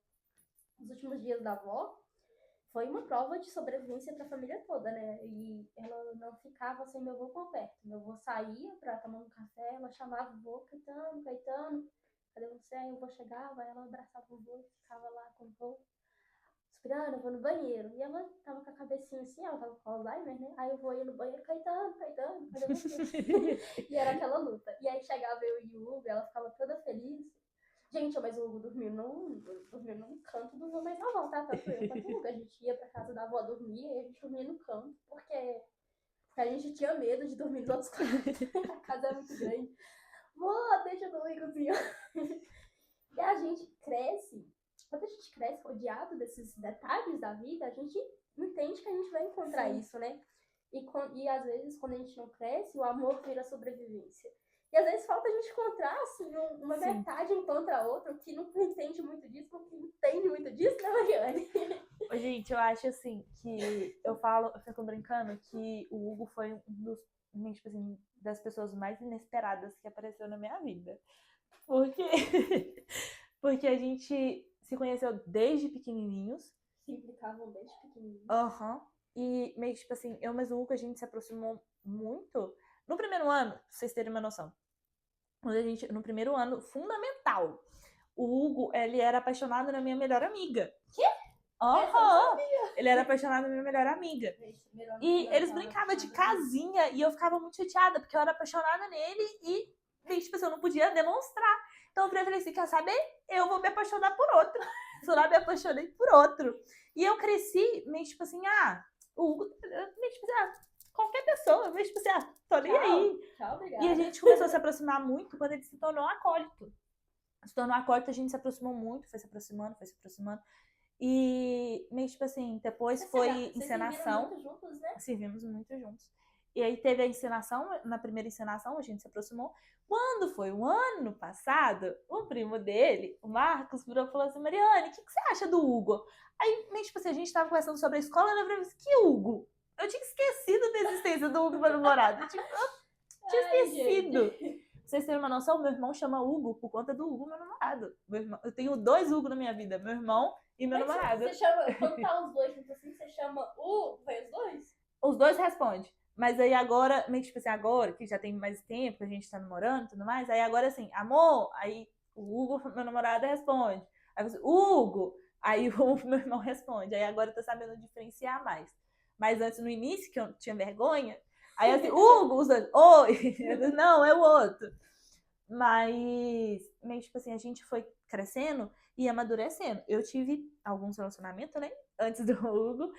os últimos dias da avó. Foi uma prova de sobrevivência pra família toda, né? E ela não ficava sem meu avô por perto. Meu avô saía pra tomar um café, ela chamava o avô, Caetano, cadê você? Aí o avô chegava, ela abraçava o avô e ficava lá com o avô. Suspirando, eu vou no banheiro. E ela tava com a cabecinha assim, ela tava com Alzheimer, né? Aí eu vou ir no banheiro, Caetano, cadê você? E era aquela luta. E aí chegava eu e o Hugo, ela ficava toda feliz. Gente, mas o Hugo dormiu num canto do mais avó, tá? Tanto eu quanto o Hugo. A gente ia pra casa da avó dormir e a gente dormia no canto, porque a gente tinha medo de dormir nos outros quartos. A casa é muito grande. Vó, deixa eu dormir com o senhor. E a gente cresce. Quando a gente cresce rodeado desses detalhes da vida, a gente entende que a gente vai encontrar isso, né? E às vezes, quando a gente não cresce, o amor vira sobrevivência. E às vezes falta a gente encontrar, assim, uma metade encontra a outra, que não entende muito disso, porque entende muito disso, né, Mariane? Gente, eu acho assim, que eu fico brincando que o Hugo foi um dos, tipo assim, das pessoas mais inesperadas que apareceu na minha vida. Porque a gente se conheceu desde pequenininhos. Se implicavam desde pequenininhos. E meio que, tipo assim, eu e o Hugo, a gente se aproximou muito. No primeiro ano, pra vocês terem uma noção, no primeiro ano fundamental, o Hugo, ele era apaixonado na minha melhor amiga. Quê? Ele Ele era apaixonado na minha melhor amiga. E eles brincavam de casinha e eu ficava muito chateada, porque eu era apaixonada nele e tipo assim, eu não podia demonstrar. Então eu falei assim, quer saber? Eu vou me apaixonar por outro. Só lá me apaixonei por outro. E eu cresci meio tipo assim, o Hugo, meio tipo assim, qualquer pessoa, meio tipo assim, tô nem aí. Tchau, obrigada. E a gente começou a se aproximar muito quando ele se tornou acólito. Se tornou acólito, a gente se aproximou muito, foi se aproximando. E meio tipo assim, depois foi encenação. Vocês muito juntos, né? Servimos muito juntos. E aí teve a encenação, na primeira encenação a gente se aproximou. Quando foi o ano passado, o primo dele, o Marcos, virou e falou assim, Mariane, o que você acha do Hugo? Aí, meio tipo assim, a gente tava conversando sobre a escola, e eu falei assim, que Hugo? Eu tinha esquecido da existência do Hugo, meu namorado. Eu tinha esquecido. Pra vocês terem uma noção, meu irmão chama Hugo por conta do Hugo, meu namorado. Eu tenho 2 Hugo na minha vida, meu irmão e meu namorado. Você chama, quando tá os dois, assim, você chama vai os dois? Os dois respondem. Mas aí agora, meio tipo assim, agora que já tem mais tempo, que a gente tá namorando e tudo mais, aí agora assim, amor, aí o Hugo, meu namorado, responde. Aí você, Hugo, aí o meu irmão responde. Aí agora eu tô sabendo diferenciar mais. Mas antes, no início, que eu tinha vergonha, aí assim, Hugo, os dois, oi, não, é o outro. Mas, meio tipo assim, a gente foi crescendo e amadurecendo. Eu tive alguns relacionamentos, né, antes do Hugo,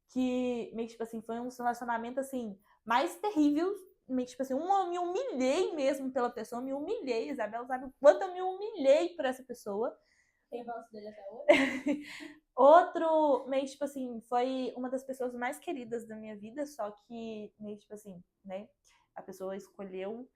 que meio tipo assim, foi um relacionamento assim, mais terrível, meio tipo assim, eu me humilhei mesmo pela pessoa, me humilhei, Isabela sabe o quanto eu me humilhei por essa pessoa. Tem ranço dele até hoje? Outro, meio tipo assim, foi uma das pessoas mais queridas da minha vida, só que meio tipo assim, né, a pessoa escolheu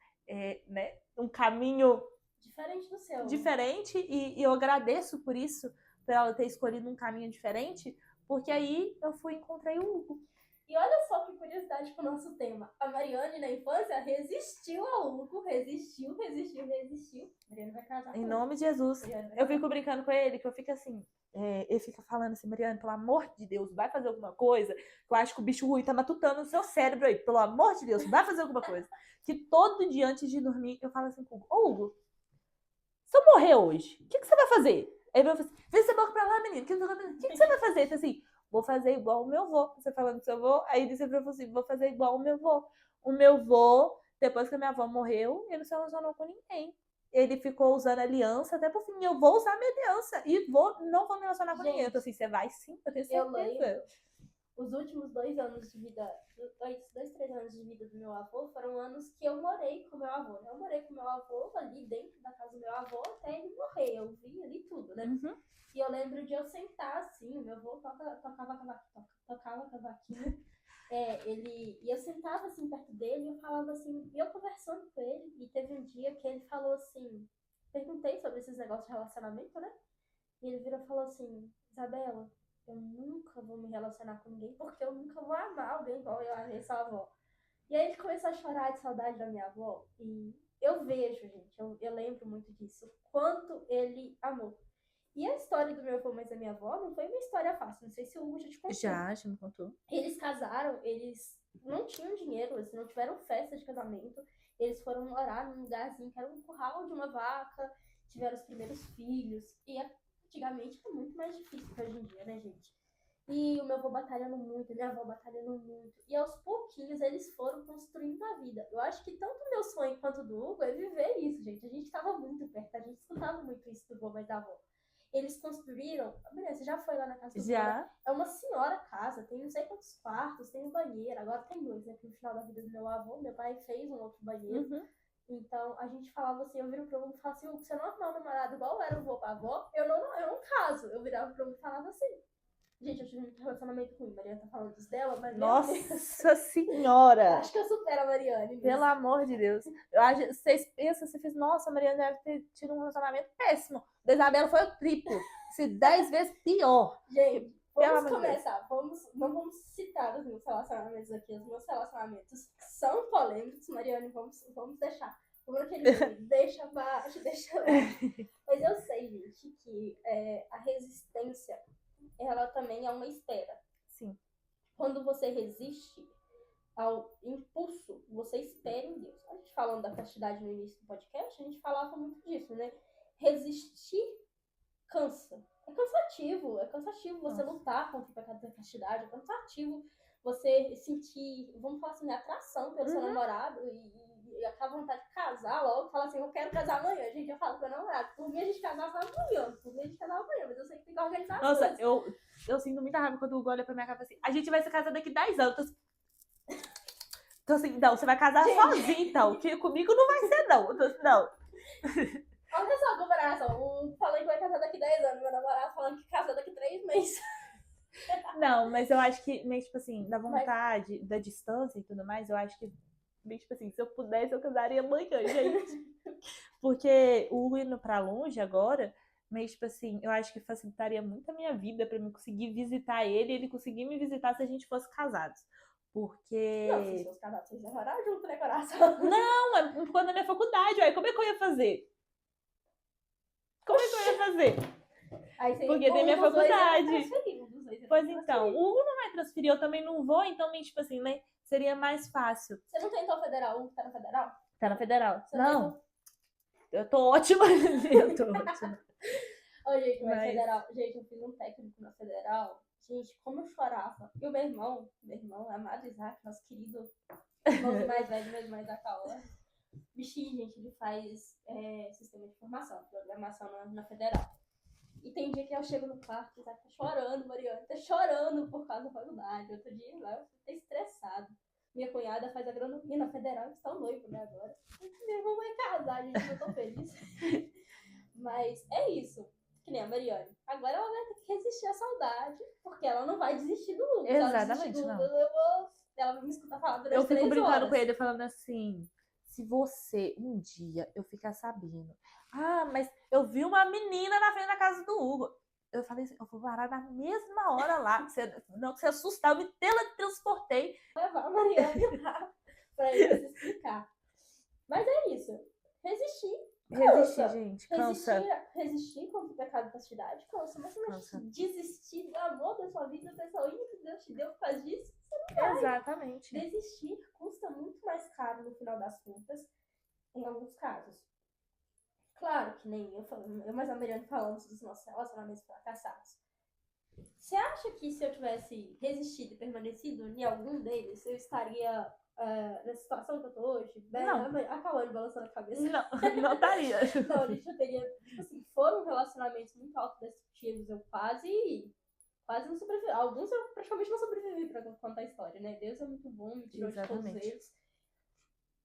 né, um caminho diferente do seu. Diferente, e eu agradeço por isso, por ela ter escolhido um caminho diferente, porque aí eu fui e encontrei o Hugo. E olha só que curiosidade pro nosso tema. A Mariane, na infância, resistiu ao Hugo. Resistiu. Mariane vai casar. Em nome de Jesus. Eu fico brincando com ele, que eu fico assim... ele fica falando assim, Mariane, pelo amor de Deus, vai fazer alguma coisa. Eu acho que o bicho ruim tá matutando no seu cérebro aí. Pelo amor de Deus, vai fazer alguma coisa. Que todo dia antes de dormir, eu falo assim com o Hugo. Ô, Hugo, se eu morrer hoje, o que você vai fazer? Aí ele vai falar assim, vê essa boca pra lá, menino. O que você vai fazer? Então, assim, vou fazer igual o meu avô. Você falando do seu avô, aí disse pra você, vou fazer igual o meu avô. O meu avô, depois que a minha avó morreu, ele não se relacionou com ninguém. Ele ficou usando aliança até por fim. Eu vou usar minha aliança e não vou me relacionar com ninguém. Então, assim, você vai sim, eu tenho certeza. Eu lembro, os últimos 2 anos de vida, 3 anos de vida do meu avô foram anos que eu morei com meu avô. Eu morei com meu avô ali dentro da casa do meu avô até ele morrer. Eu vi ali tudo, né? Uhum. E eu lembro de eu sentar assim, meu avô tocava cavaquinho. E eu sentava assim perto dele e eu falava assim, e eu conversando com ele. E teve um dia que ele falou assim, perguntei sobre esses negócios de relacionamento, né? E ele virou e falou assim, Isabela, eu nunca vou me relacionar com ninguém porque eu nunca vou amar alguém igual eu amei sua avó. E aí ele começou a chorar de saudade da minha avó. E eu vejo, gente, eu lembro muito disso, quanto ele amou. E a história do meu avô mais da minha avó não foi uma história fácil. Não sei se o Hugo já te contou. Já me contou. Eles casaram, eles não tinham dinheiro, eles não tiveram festa de casamento. Eles foram morar num lugarzinho que era um curral de uma vaca, tiveram os primeiros filhos. E antigamente era muito mais difícil que hoje em dia, né, gente? E o meu avô batalhando muito, minha avó batalhando muito. E aos pouquinhos eles foram construindo a vida. Eu acho que tanto o meu sonho quanto o do Hugo é viver isso, gente. A gente estava muito perto, a gente escutava muito isso do vô mais da avó. Eles construíram... Beleza, você já foi lá na casa do Já. vô? É uma senhora casa, tem não sei quantos quartos, tem um banheiro. Agora tem 2, né? Porque no final da vida do meu avô, meu pai fez um outro banheiro. Uhum. Então, a gente falava assim, eu viro pro Hugo e falava assim, Hugo, você não arrumar um namorado igual era o vô pra avó, eu não caso. Eu virava pro Hugo e falava assim. Gente, eu tive um relacionamento ruim. Mariana tá falando disso dela, mas... Nossa Senhora! Acho que eu supero a Mariane. Mesmo. Pelo amor de Deus. Vocês pensam, você fez, nossa, a Mariana deve ter tido um relacionamento péssimo. Da Isabela foi o triplo. Se 10 vezes pior. Gente, vamos começar. Não vamos citar os meus relacionamentos aqui. Os meus relacionamentos são polêmicos, Mariane. Vamos deixar. Como aquele deixa abaixo, deixa abaixo. Mas eu sei, gente, que a resistência, ela também é uma espera. Sim. Quando você resiste ao impulso, você espera em Deus. A gente falando da castidade no início do podcast, a gente falava muito disso, né? Resistir cansa. É cansativo você lutar contra o pecado da castidade, é cansativo você sentir, vamos falar assim, atração pelo seu namorado e aquela vontade de casar logo, falar assim, eu quero casar amanhã, gente, eu falo com meu namorado, por mim a gente casava amanhã, mas eu sei que tem que organizar as Nossa, coisas. eu sinto muita raiva quando o Hugo olha pra minha cara e fala assim, a gente vai se casar daqui 10 anos. Então assim, não, você vai casar sozinho, então, que comigo não vai ser, não. Não. Olha só a comparação, falando que vai casar daqui 10 anos, meu namorado falando que casa daqui 3 meses. Não, mas eu acho que, meio tipo assim, da vontade, da distância e tudo mais, eu acho que, meio tipo assim, se eu pudesse, eu casaria amanhã, gente. Porque o Hugo indo pra longe agora, meio tipo assim, eu acho que facilitaria muito a minha vida pra eu conseguir visitar ele e ele conseguir me visitar se a gente fosse casados. Porque. Não, se vocês fossem casados, vocês iam morar junto, né, coração? Não, é por conta da minha faculdade, ué. Como é que eu ia fazer? Como é que eu ia fazer? Porque tem minha faculdade. Pois então, o Hugo não vai transferir, eu também não vou, então, tipo assim, né? Seria mais fácil. Você não tentou federal? O Hugo tá na federal? Tá na federal. Você não. Eu tô ótima. Eu tô ótima. Ô, gente, mas federal. Gente, eu fiz um técnico na federal. Gente, como eu chorava. E o meu irmão, amado Isaac, nosso querido irmão mais velho, mesmo mais da Caola. Bichinho, gente, ele faz sistema de informação, programação na federal. E tem dia que eu chego no quarto, Isaac tá chorando, Mariana, tá chorando por causa da faculdade. Outro dia, lá, eu fiquei estressado. Minha cunhada faz agronomia na federal, eles estão noivos, né, agora. Meu irmão vai casar, gente, eu tô feliz. Mas é isso. Que nem a Mariane. Agora ela vai ter que resistir à saudade, porque ela não vai desistir do Lucas. Exatamente, do não. Ela vai me escutar falar durante 3 horas. Eu fico brincando com ele, falando assim, se você, um dia, eu ficar sabendo, mas eu vi uma menina na frente da casa do Hugo. Eu falei assim, eu vou parar na mesma hora lá. Você assustar, eu me teletransportei. Levar a Mariane lá pra ele se explicar. Mas é isso. Resistir. Resistir, gente. Cansa. Resistir contra o pecado da castidade. Cansa. Mas você vai desistir do amor da sua vida, pessoal, que Deus te deu por causa disso. Você não vai. Exatamente. Desistir custa muito mais caro no final das contas, em alguns casos. Claro que nem eu mais a Mariane falamos dos nossos relacionamentos fracassados. Você acha que se eu tivesse resistido e permanecido em algum deles, eu estaria na situação que eu tô hoje? Não. A Cauane balançando a cabeça. Não estaria. Não, a gente já teria... Tipo assim, foram relacionamentos muito autodestrutivos. Eu quase não sobrevivi. Alguns eu praticamente não sobrevivi pra contar a história, né? Deus é muito bom, me tirou de todos eles.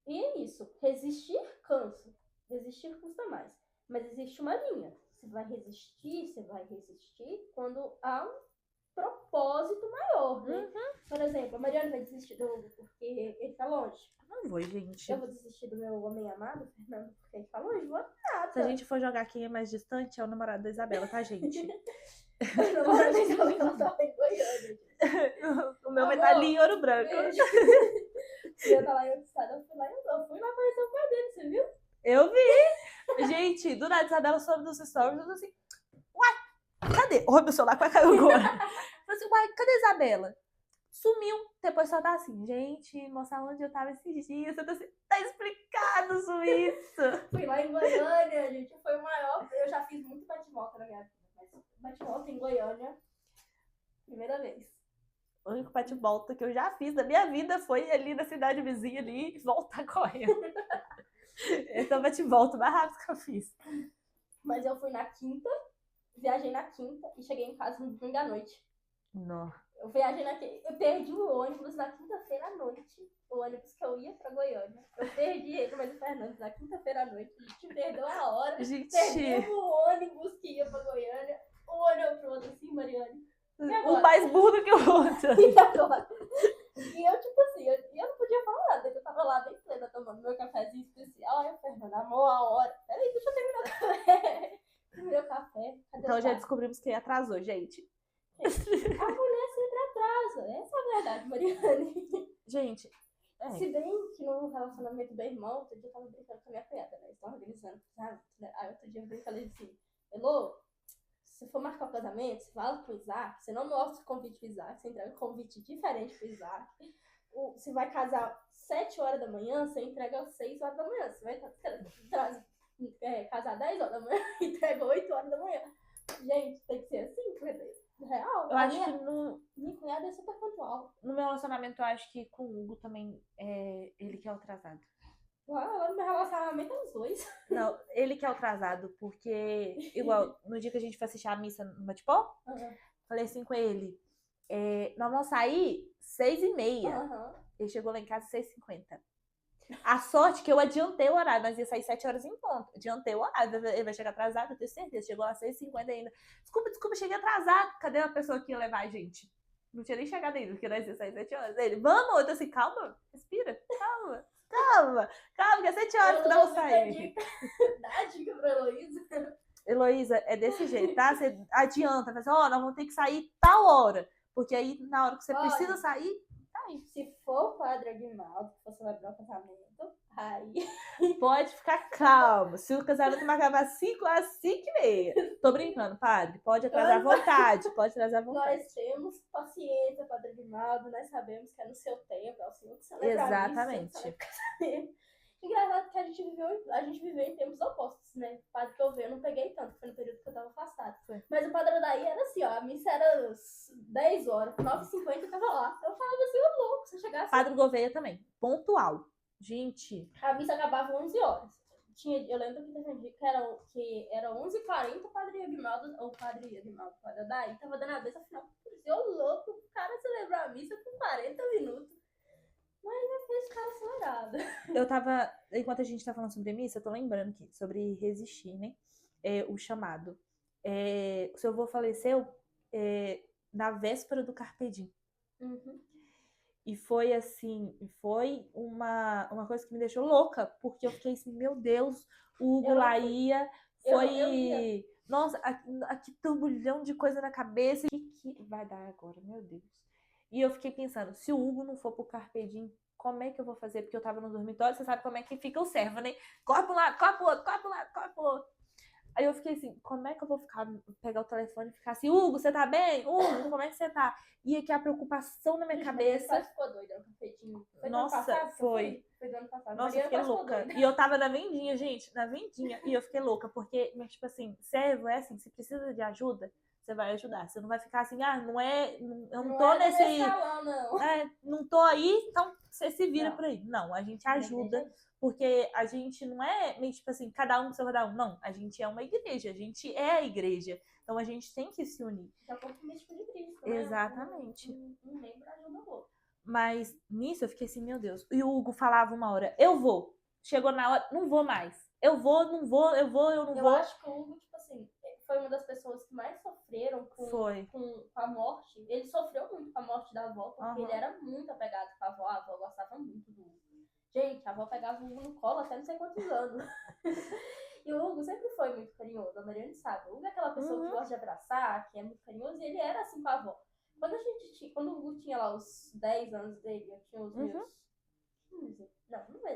E é isso. Resistir cansa. Resistir custa mais. Mas existe uma linha. Você vai resistir quando há um propósito maior, né? Por exemplo, a Mariana vai desistir do Hugo porque ele tá longe. Não vou, gente. Eu vou desistir do meu homem amado, Fernando, porque ele tá longe. Vou nada. Se a gente for jogar quem é mais distante, é o namorado da Isabela, tá, gente? O namorado da Isabela tá em Goiânia. O meu vai estar ali em Ouro Branco. Eu tá lá em outro estado, eu fui lá conhecer o pai dele, você viu? Eu vi! Gente, do nada, Isabela soube dos stories, eu tô assim, uai, cadê? Oi, meu celular quase caiu agora. Eu assim, uai, cadê a Isabela? Sumiu. Depois só tá assim, gente, mostrar onde eu tava esses dias. Eu tô assim, tá explicado isso. Fui lá em Goiânia, gente, foi o maior. Eu já fiz muito bate-volta na minha vida, mas bate-volta em Goiânia, primeira vez. O único bate-volta que eu já fiz da minha vida foi ali na cidade vizinha ali e voltar correndo. Esse é o bate-volta mais rápido que eu fiz. Mas eu fui na quinta, viajei na quinta e cheguei em casa no domingo à noite. Não. Eu perdi o ônibus na quinta-feira à noite. O ônibus que eu ia pra Goiânia. Eu perdi ele, mas o Fernando, na quinta-feira à noite, a gente perdeu a hora. Gente. Perdeu o ônibus que ia pra Goiânia. Um olhou pro outro assim, Mariane. Um mais burro do que o outro. E agora? E eu, tipo assim, eu não podia falar nada, eu tava lá bem plena, tomando meu cafezinho especial. Aí o Fernando, amor, a hora. Peraí, deixa eu terminar o café. Meu café. Então já descobrimos que atrasou, gente. A mulher sempre atrasa. Essa é a verdade, Mariane. Gente. Se bem que no relacionamento do irmão, outro dia eu tava brincando com a minha cunhada, né? Eles tava organizando. Aí outro dia eu falei assim, Elô, se for marcar o casamento, você fala pro Isaac, você não mostra o convite pro Isaac, você entrega um convite diferente pro Isaac. Você vai casar 7 horas da manhã, você entrega às 6 horas da manhã. Você vai casar 10 horas da manhã, entrega 8 horas da manhã. Gente, tem que ser assim, real. Eu acho que no... Minha cunhada é super pontual. No meu relacionamento, eu acho que com o Hugo também, ele que é o atrasado. No meu relacionamento é os dois. Não, ele que é o atrasado, porque, igual, no dia que a gente foi assistir a missa no Matipó, falei assim com ele, nós vamos sair 6h30. Ele chegou lá em casa 6h50. A sorte que eu adiantei o horário, nós ia sair 7 horas em ponto. Adiantei o horário, ele vai chegar atrasado, eu tenho certeza. Chegou lá 6h50 ainda. Desculpa, cheguei atrasado. Cadê a pessoa que ia levar a gente? Não tinha nem chegado ainda, porque nós ia sair 7 horas. Ele, vamos? Eu tô assim, calma, respira, calma, que é 7 horas que nós vamos sair. Dá a dica pra Heloísa. Heloísa, é desse jeito, tá? Você adianta, fala assim, nós vamos ter que sair tal hora. Porque aí, na hora que você precisa sair, tá aí. Se for o padre Aguinaldo que for celebrar o casamento, aí... Pode ficar calmo. Se o casamento marcava às 5h30. Tô brincando, padre. Pode atrasar à vontade. Pode atrasar à vontade. Nós temos paciência, padre Aguinaldo. Nós sabemos que é no seu tempo, é o senhor que celebra. Exatamente. Engraçado que a gente viveu em tempos opostos, né? O padre que eu vi, eu não peguei tanto, foi no período que eu tava afastado. Mas o padre daí era assim, ó, a missa era 10 horas, 9h50 eu tava lá. Eu falava assim, ô louco, você chegasse... Padre Gouveia também, pontual. Gente... A missa acabava 11 horas. Eu lembro que teve um dia que era 11h40, o padre Aguinaldo, o padre daí tava dando a vez, afinal, ô louco, o cara celebrou a missa com 40 minutos. Mas eu fiz cara acelerado. Eu tava, enquanto a gente tá falando sobre missa, eu tô lembrando aqui, sobre resistir, né? O chamado. O seu avô faleceu na véspera do Carpe Diem. E foi assim, foi uma coisa que me deixou louca, porque eu fiquei assim, meu Deus, o Hugo lá ia, foi... Nossa, aqui turbulhão de coisa na cabeça, o que vai dar agora, meu Deus. E eu fiquei pensando, se o Hugo não for pro Carpe Diem, como é que eu vou fazer? Porque eu tava no dormitório, você sabe como é que fica o servo, né? Corre pro lado, corre pro outro, corre pro lado, corre pro outro. Aí eu fiquei assim, como é que eu vou pegar o telefone e ficar assim, Hugo, você tá bem? Hugo, como é que você tá? E aqui a preocupação na minha cabeça. Você ficou doida no cafetinho. Nossa, foi. Foi do ano passado. Nossa, eu fiquei louca. E eu tava na vendinha, gente, e eu fiquei louca, porque, tipo assim, servo é assim, se precisa de ajuda, você vai ajudar. Você não vai ficar assim, não é, eu não tô nesse... salão, não. Não tô aí, então você se vira por aí. Não, a gente ajuda, porque a gente não é, tipo assim, cada um com seu cada um. Não, a gente é uma igreja, a gente é a igreja. Então a gente tem que se unir. É o corpo místico de Cristo. Exatamente. Um membro ajuda o outro. Mas nisso eu fiquei assim, meu Deus. E o Hugo falava uma hora, eu vou. Chegou na hora, não vou mais. Eu vou, não vou, eu vou, eu não vou. Eu acho que o Hugo, tipo assim, foi uma das pessoas que mais sofreram com a morte. Ele sofreu muito com a morte da avó, porque ele era muito apegado com a avó gostava muito do Hugo. Gente, a avó pegava o Hugo no colo até não sei quantos anos. E o Hugo sempre foi muito carinhoso, a Mariane sabe. O Hugo é aquela pessoa que gosta de abraçar, que é muito carinhoso, e ele era assim com a avó. Quando o Hugo tinha lá os 10 anos dele, eu tinha os meus 15.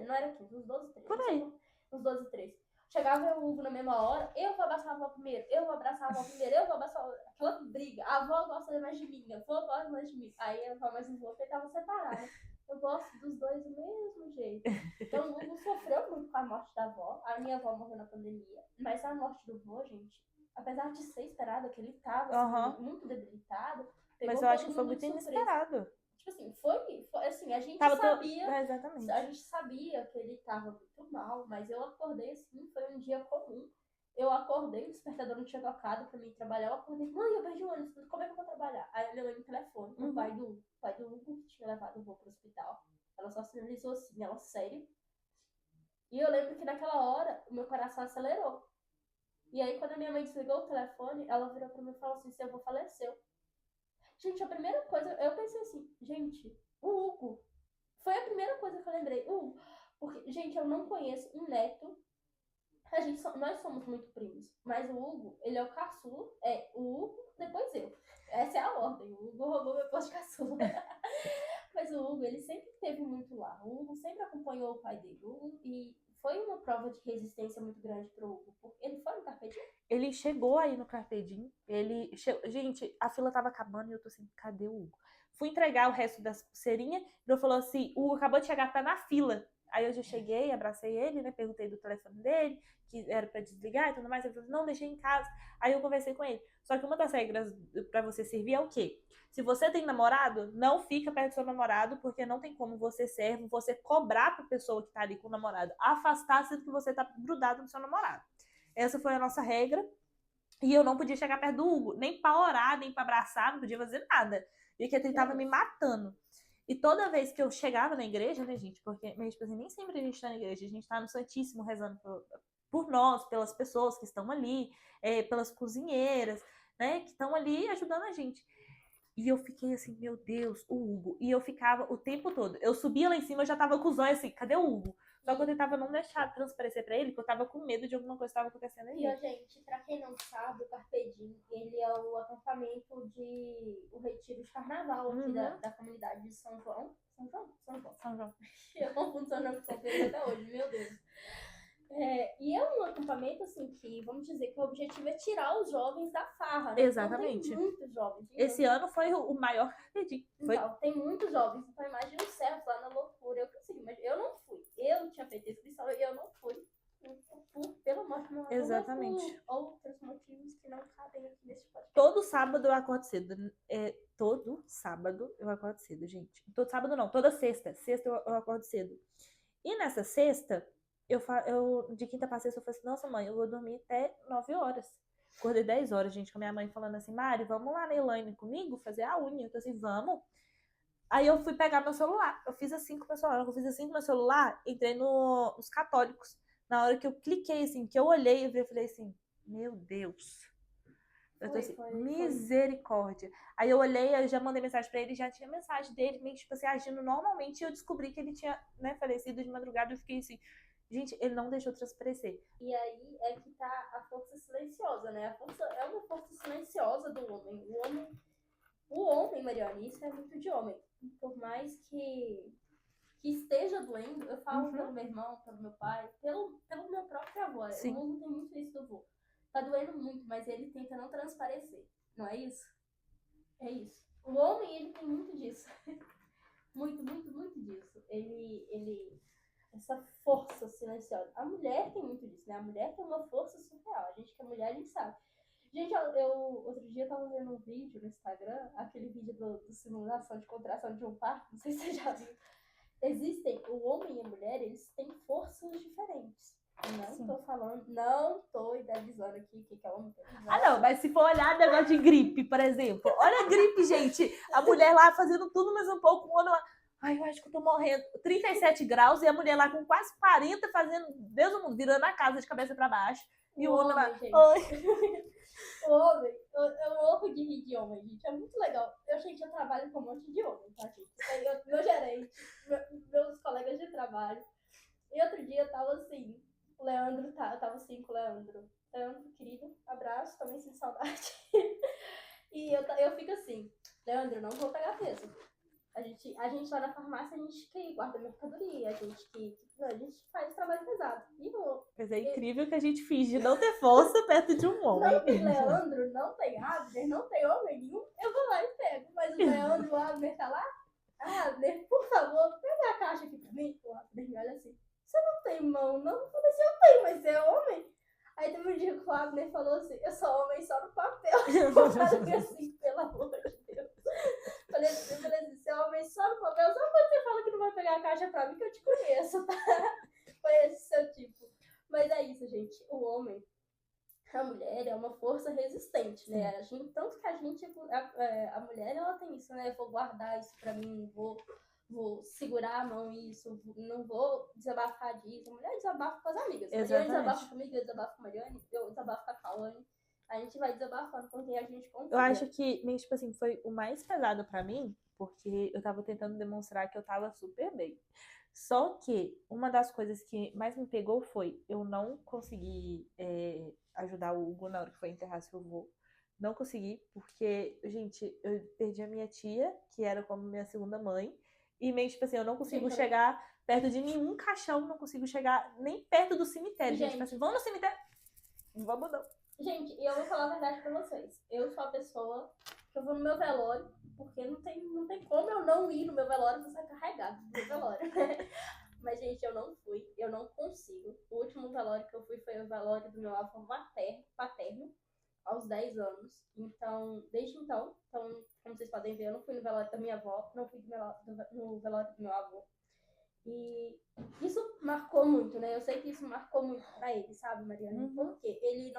Não era 15, uns 12, 13. Por aí. Uns 12, 13. Chegava o Hugo na mesma hora, eu vou abraçar a avó primeiro, eu vou abraçar a avó primeiro, eu vou abraçar aquela briga. A avó gosta mais de mim, a avó gosta mais de mim. Aí a avó mais um avô tava separada. Eu gosto dos dois do mesmo jeito. Então o Hugo sofreu muito com a morte da avó. A minha avó morreu na pandemia. Mas a morte do avô, gente, apesar de ser esperada, que ele tava assim, muito debilitado, mas eu acho que foi muito inesperado. Tipo assim, foi assim, a gente sabia. Exatamente. A gente sabia que ele tava muito mal, mas eu acordei assim, foi um dia comum. Eu acordei, o despertador não tinha tocado pra mim trabalhar. Eu acordei, mãe, eu perdi o ônibus, como é que eu vou trabalhar? Aí a minha mãe no telefone, o pai do Hugo, que tinha levado o vô pro hospital. Ela só sinalizou assim, ela, sério. E eu lembro que naquela hora, o meu coração acelerou. E aí, quando a minha mãe desligou o telefone, ela virou pra mim e falou assim, seu avô faleceu. Gente, a primeira coisa, eu pensei assim, gente, o Hugo. Foi a primeira coisa que eu lembrei. Porque, gente, eu não conheço um neto. Nós somos muito primos. Mas o Hugo, ele é o caçula. O Hugo, depois eu. Essa é a ordem. O Hugo roubou meu posto de caçula. Mas o Hugo, ele sempre esteve muito lá. O Hugo sempre acompanhou o pai dele. E foi uma prova de resistência muito grande pro Hugo. Porque ele foi no Carpe Diem. Ele chegou aí no Carpe Diem. Gente, a fila tava acabando e eu tô assim, cadê o Hugo? Fui entregar o resto das pulseirinhas. Ele falou assim, o Hugo acabou de chegar, tá na fila. Aí eu já cheguei, abracei ele, né? Perguntei do telefone dele, que era pra desligar e tudo mais. Ele falou, não, deixei em casa. Aí eu conversei com ele. Só que uma das regras pra você servir é o quê? Se você tem namorado, não fica perto do seu namorado, porque não tem como você serve, você cobrar pra pessoa que tá ali com o namorado afastar, sendo que você tá grudado no seu namorado. Essa foi a nossa regra. E eu não podia chegar perto do Hugo, nem pra orar, nem pra abraçar, não podia fazer nada. E que ele tava me matando. E toda vez que eu chegava na igreja, né, gente, porque tipo assim, nem sempre a gente tá na igreja, a gente tá no Santíssimo rezando por nós, pelas pessoas que estão ali, pelas cozinheiras, né, que estão ali ajudando a gente. E eu fiquei assim, meu Deus, o Hugo. E eu ficava o tempo todo. Eu subia lá em cima, eu já tava com os olhos assim, cadê o Hugo? Só que eu tentava não deixar transparecer pra ele, porque eu tava com medo de alguma coisa que tava acontecendo ali. E, gente, pra quem não sabe, o Carpe Diem, ele é o acampamento o retiro de carnaval aqui da comunidade de São João. São João. Eu confundo São João com São Pedro até hoje, meu Deus. E é um acampamento, assim, que, vamos dizer, que o objetivo é tirar os jovens da farra, né? Exatamente. Então, tem muitos jovens. Esse ano foi o maior Carpe Diem. Então, tem muitos jovens. Então, imagina os céus lá na loucura. Eu consegui, mas eu não fui. Eu tinha feito inscrição e eu não fui. Pelo amor de Deus. Exatamente. Por outros motivos que não cabem aqui nesse podcast. Todo sábado eu acordo cedo. Todo sábado eu acordo cedo, gente. Todo sábado não, toda sexta. Sexta eu acordo cedo. E nessa sexta, eu de quinta pra sexta, eu falei assim, nossa mãe, eu vou dormir até 9 horas. Acordei 10 horas, gente, com a minha mãe falando assim, Mari, vamos lá na Elaine comigo fazer a unha. Eu falei assim, vamos. Aí eu fui pegar meu celular. Eu fiz assim com meu celular. Eu fiz assim com meu celular, entrei nos católicos. Na hora que eu cliquei, assim, que eu olhei, eu falei assim, meu Deus. Eu tô assim, misericórdia. Aí eu olhei, eu já mandei mensagem pra ele, já tinha mensagem dele, meio tipo assim, agindo normalmente, e eu descobri que ele tinha, né, falecido de madrugada. Eu fiquei assim, gente, ele não deixou transparecer. E aí é que tá a força silenciosa, né? A força é uma força silenciosa do homem. O homem, Mariane, isso é muito de homem. Por mais que esteja doendo, eu falo pelo meu irmão, pelo meu pai, pelo meu próprio avô. Sim. O mundo tem muito isso do avô. Tá doendo muito, mas ele tenta não transparecer. Não é isso? É isso. O homem, ele tem muito disso. muito, muito, muito disso. Ele essa força silenciosa. A mulher tem muito disso, né? A mulher tem uma força surreal. A gente que é mulher, a gente sabe. Gente, eu outro dia eu tava vendo um vídeo no Instagram, aquele vídeo do simulação de contração de um parto, não sei se você já viu. O homem e a mulher, eles têm forças diferentes. Não tô idealizando aqui o que é homem. Não, mas se for olhar negócio de gripe, por exemplo. Olha a gripe, gente. A mulher lá fazendo tudo, mas um pouco, o homem lá. Ai, eu acho que eu tô morrendo. 37 graus e a mulher lá com quase 40 fazendo, Deus do mundo, virando a casa de cabeça pra baixo. E o homem lá. O homem, eu morro de rir de homem, gente. É muito legal. Eu trabalho com um monte de homem, tá, gente? Meu gerente, meus colegas de trabalho. E outro dia eu tava assim, eu tava assim com o Leandro. Leandro, querido, abraço, também sinto saudade. E eu fico assim, Leandro, não vou pegar peso. A gente lá na farmácia, a gente que guarda mercadoria, a gente faz trabalho pesado. Mas é incrível que a gente finge não ter força perto de um homem. Não, o Leandro não tem Abner, não tem homem nenhum, eu vou lá e pego. Mas o Leandro, o Abner tá lá, Abner, por favor, pega a caixa aqui pra mim. O Abner me olha assim, você não tem mão, não? Eu falei assim, eu tenho, mas você é homem? Aí teve um dia que o Abner falou assim, eu sou homem só no papel. Eu falei assim, pelo amor de Deus. Falei assim, você é homem só no papel, só quando você fala que não vai pegar a caixa pra mim que eu te conheço, tá? Foi esse seu tipo. Mas é isso, gente. O homem, a mulher é uma força resistente, né? Tanto que a mulher, ela tem isso, né? Eu vou guardar isso pra mim, vou segurar a mão isso, não vou desabafar disso. A mulher desabafa com as amigas. Exatamente. Mariane desabafa comigo, eu desabafo com a Mariane, eu desabafo com a Cauane. A gente vai desabafando com quem a gente confia. Eu acho que, tipo assim, foi o mais pesado pra mim, porque eu tava tentando demonstrar que eu tava super bem. Só que uma das coisas que mais me pegou foi eu não consegui ajudar o Hugo na hora que foi enterrar seu avô. Não consegui, porque, gente, eu perdi a minha tia, que era como minha segunda mãe, e meio tipo assim, eu não consigo chegar perto de nenhum caixão, não consigo chegar nem perto do cemitério. Gente, tipo assim, vamos no cemitério? Vamos não. Gente, e eu vou falar a verdade pra vocês. Eu sou a pessoa que eu vou no meu velório, porque não tem como eu não ir no meu velório, você é carregado no meu velório, né? Mas, gente, eu não velório do meu avô paterno, aos 10 anos. Então, desde então, como vocês podem ver, eu não fui no velório da minha avó, não fui no velório do meu avô. E isso marcou muito, né? Eu sei que isso marcou muito pra ele, sabe, Mariana? Porque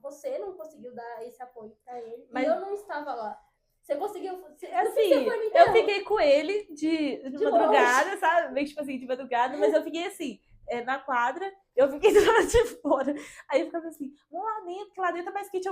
você não conseguiu dar esse apoio pra ele, mas eu não estava lá. Você conseguiu. Assim, eu fiquei com ele de madrugada, longe. Sabe? Meio tipo assim, de madrugada, mas eu fiquei assim, na quadra, eu fiquei do lado de fora. Aí eu ficava assim, vamos lá dentro, que lá dentro é mais quente.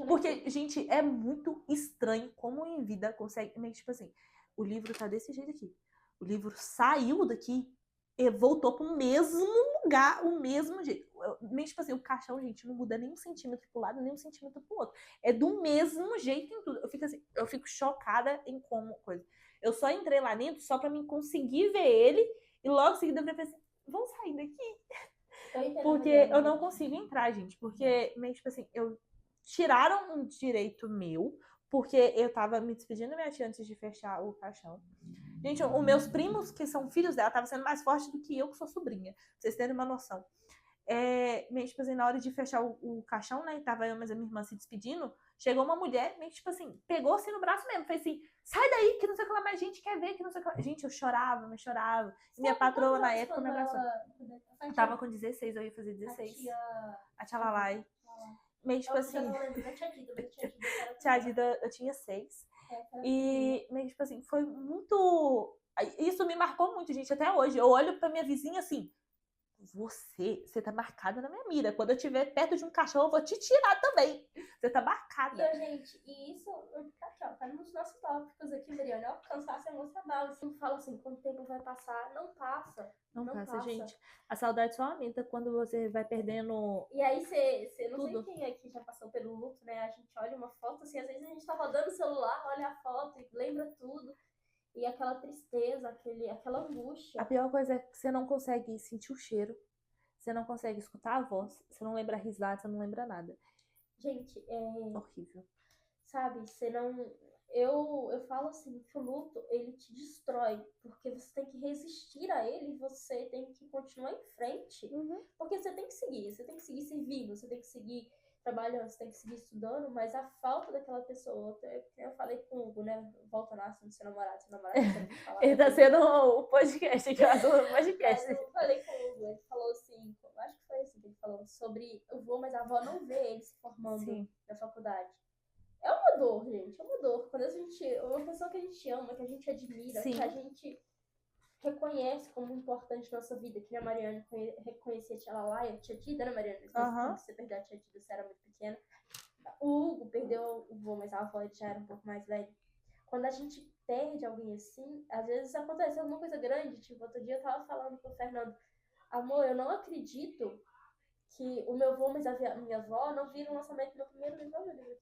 Porque, gente, é muito estranho como em vida consegue. Meio tipo assim, o livro tá desse jeito aqui. O livro saiu daqui e voltou pro mesmo lugar, o mesmo jeito. Meio tipo assim, o caixão, gente, não muda nem um centímetro pro lado, nem um centímetro pro outro. É do mesmo jeito em tudo. Eu fico assim, eu fico chocada em como coisa. Eu só entrei lá dentro só pra mim conseguir ver ele e logo em seguida eu falei assim, vamos sair daqui. Porque eu não consigo entrar, gente. Porque, meio tipo assim, tiraram um direito meu, porque eu tava me despedindo da minha tia antes de fechar o caixão. Gente, os meus primos, que são filhos dela, estavam sendo mais fortes do que eu, que sou sobrinha. Pra vocês terem uma noção. Meio tipo assim, na hora de fechar o caixão, né? Tava eu, mas a minha irmã se despedindo. Chegou uma mulher, meio tipo assim, pegou assim no braço mesmo. Fez assim, sai daí, que não sei o que lá, mais gente quer ver, que não sei o que lá. Gente, eu chorava, mas chorava. E minha patroa, na época, me abraçou. Eu tava com 16, eu ia fazer 16. A tia Lalai. Meio tipo assim. Tia Dida, eu tinha 6. E meio tipo assim, foi muito. Isso me marcou muito, gente, até hoje. Eu olho pra minha vizinha assim. Você tá marcada na minha mira. Quando eu estiver perto de um cachorro, eu vou te tirar também. Você tá marcada. Gente, e isso aqui, ó, tá nos nossos tópicos aqui, Mariana. Ó, cansaço emocional. Eu sempre falo assim, quando o tempo vai passar, não passa. Não passa, gente. A saudade só aumenta quando você vai perdendo. E aí você não tudo. Sei quem aqui já passou pelo luto, né? A gente olha uma foto, assim, às vezes a gente tá rodando o celular, olha a foto e lembra tudo. E aquela tristeza, aquela angústia. A pior coisa é que você não consegue sentir o cheiro. Você não consegue escutar a voz. Você não lembra a risada, você não lembra nada. Gente, é horrível. Sabe, você não. Eu falo assim, que o luto, ele te destrói, porque você tem que resistir a ele, você tem que continuar em frente, porque você tem que seguir servindo, você tem que seguir trabalhando, você tem que seguir estudando, mas a falta daquela pessoa, eu falei com o Hugo, né, volta lá, do seu namorado, ele tá sendo o podcast, que eu adoro o podcast. Eu falei com o Hugo, ele falou assim, acho que foi assim que ele falou, sobre o vô, mas a avó não vê ele se formando na faculdade. É uma dor, gente, é uma dor. Quando uma pessoa que a gente ama, que a gente admira, que a gente reconhece como importante na nossa vida, que a Mariana reconhecia a tia Lalai, a tia Dida, né, Mariana? Quando você perdeu a tia Dida, você era muito pequena. O Hugo perdeu o vô, mas a avó já era um pouco mais velha. Quando a gente perde alguém assim, às vezes acontece alguma coisa grande. Tipo, outro dia eu tava falando com o Fernando, amor, eu não acredito que o meu vô, mas a minha avó não viram o lançamento do meu primeiro livro.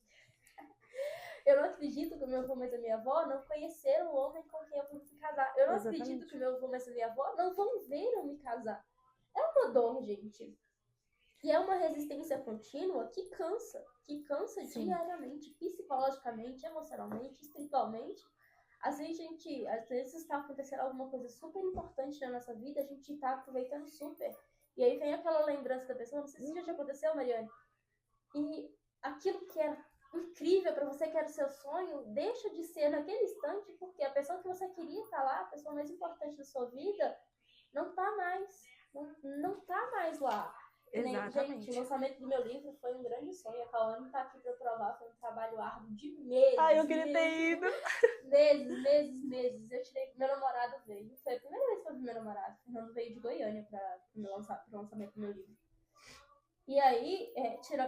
Eu não acredito que o meu avô mais a minha avó não conheceram o homem com quem eu fui me casar. Eu não acredito que o meu avô mais a minha avó não vão ver eu me casar. É uma dor, gente. E é uma resistência contínua que cansa diariamente, psicologicamente, emocionalmente, espiritualmente. Às vezes está acontecendo alguma coisa super importante na nossa vida, a gente está aproveitando super. E aí vem aquela lembrança da pessoa, não sei se já te aconteceu, Mariane. E aquilo que era incrível pra você, que era o seu sonho, deixa de ser naquele instante, porque a pessoa que você queria estar lá, a pessoa mais importante da sua vida, não tá mais. Não tá mais lá. Exatamente. Gente, o lançamento do meu livro foi um grande sonho. A Cauane tá aqui pra provar, foi um trabalho árduo de meses. Ai, eu queria ter ido. Meses. Eu tirei. Meu namorado veio. Foi a primeira vez que eu vi meu namorado. O Fernando veio de Goiânia pro lançamento do meu livro. E aí,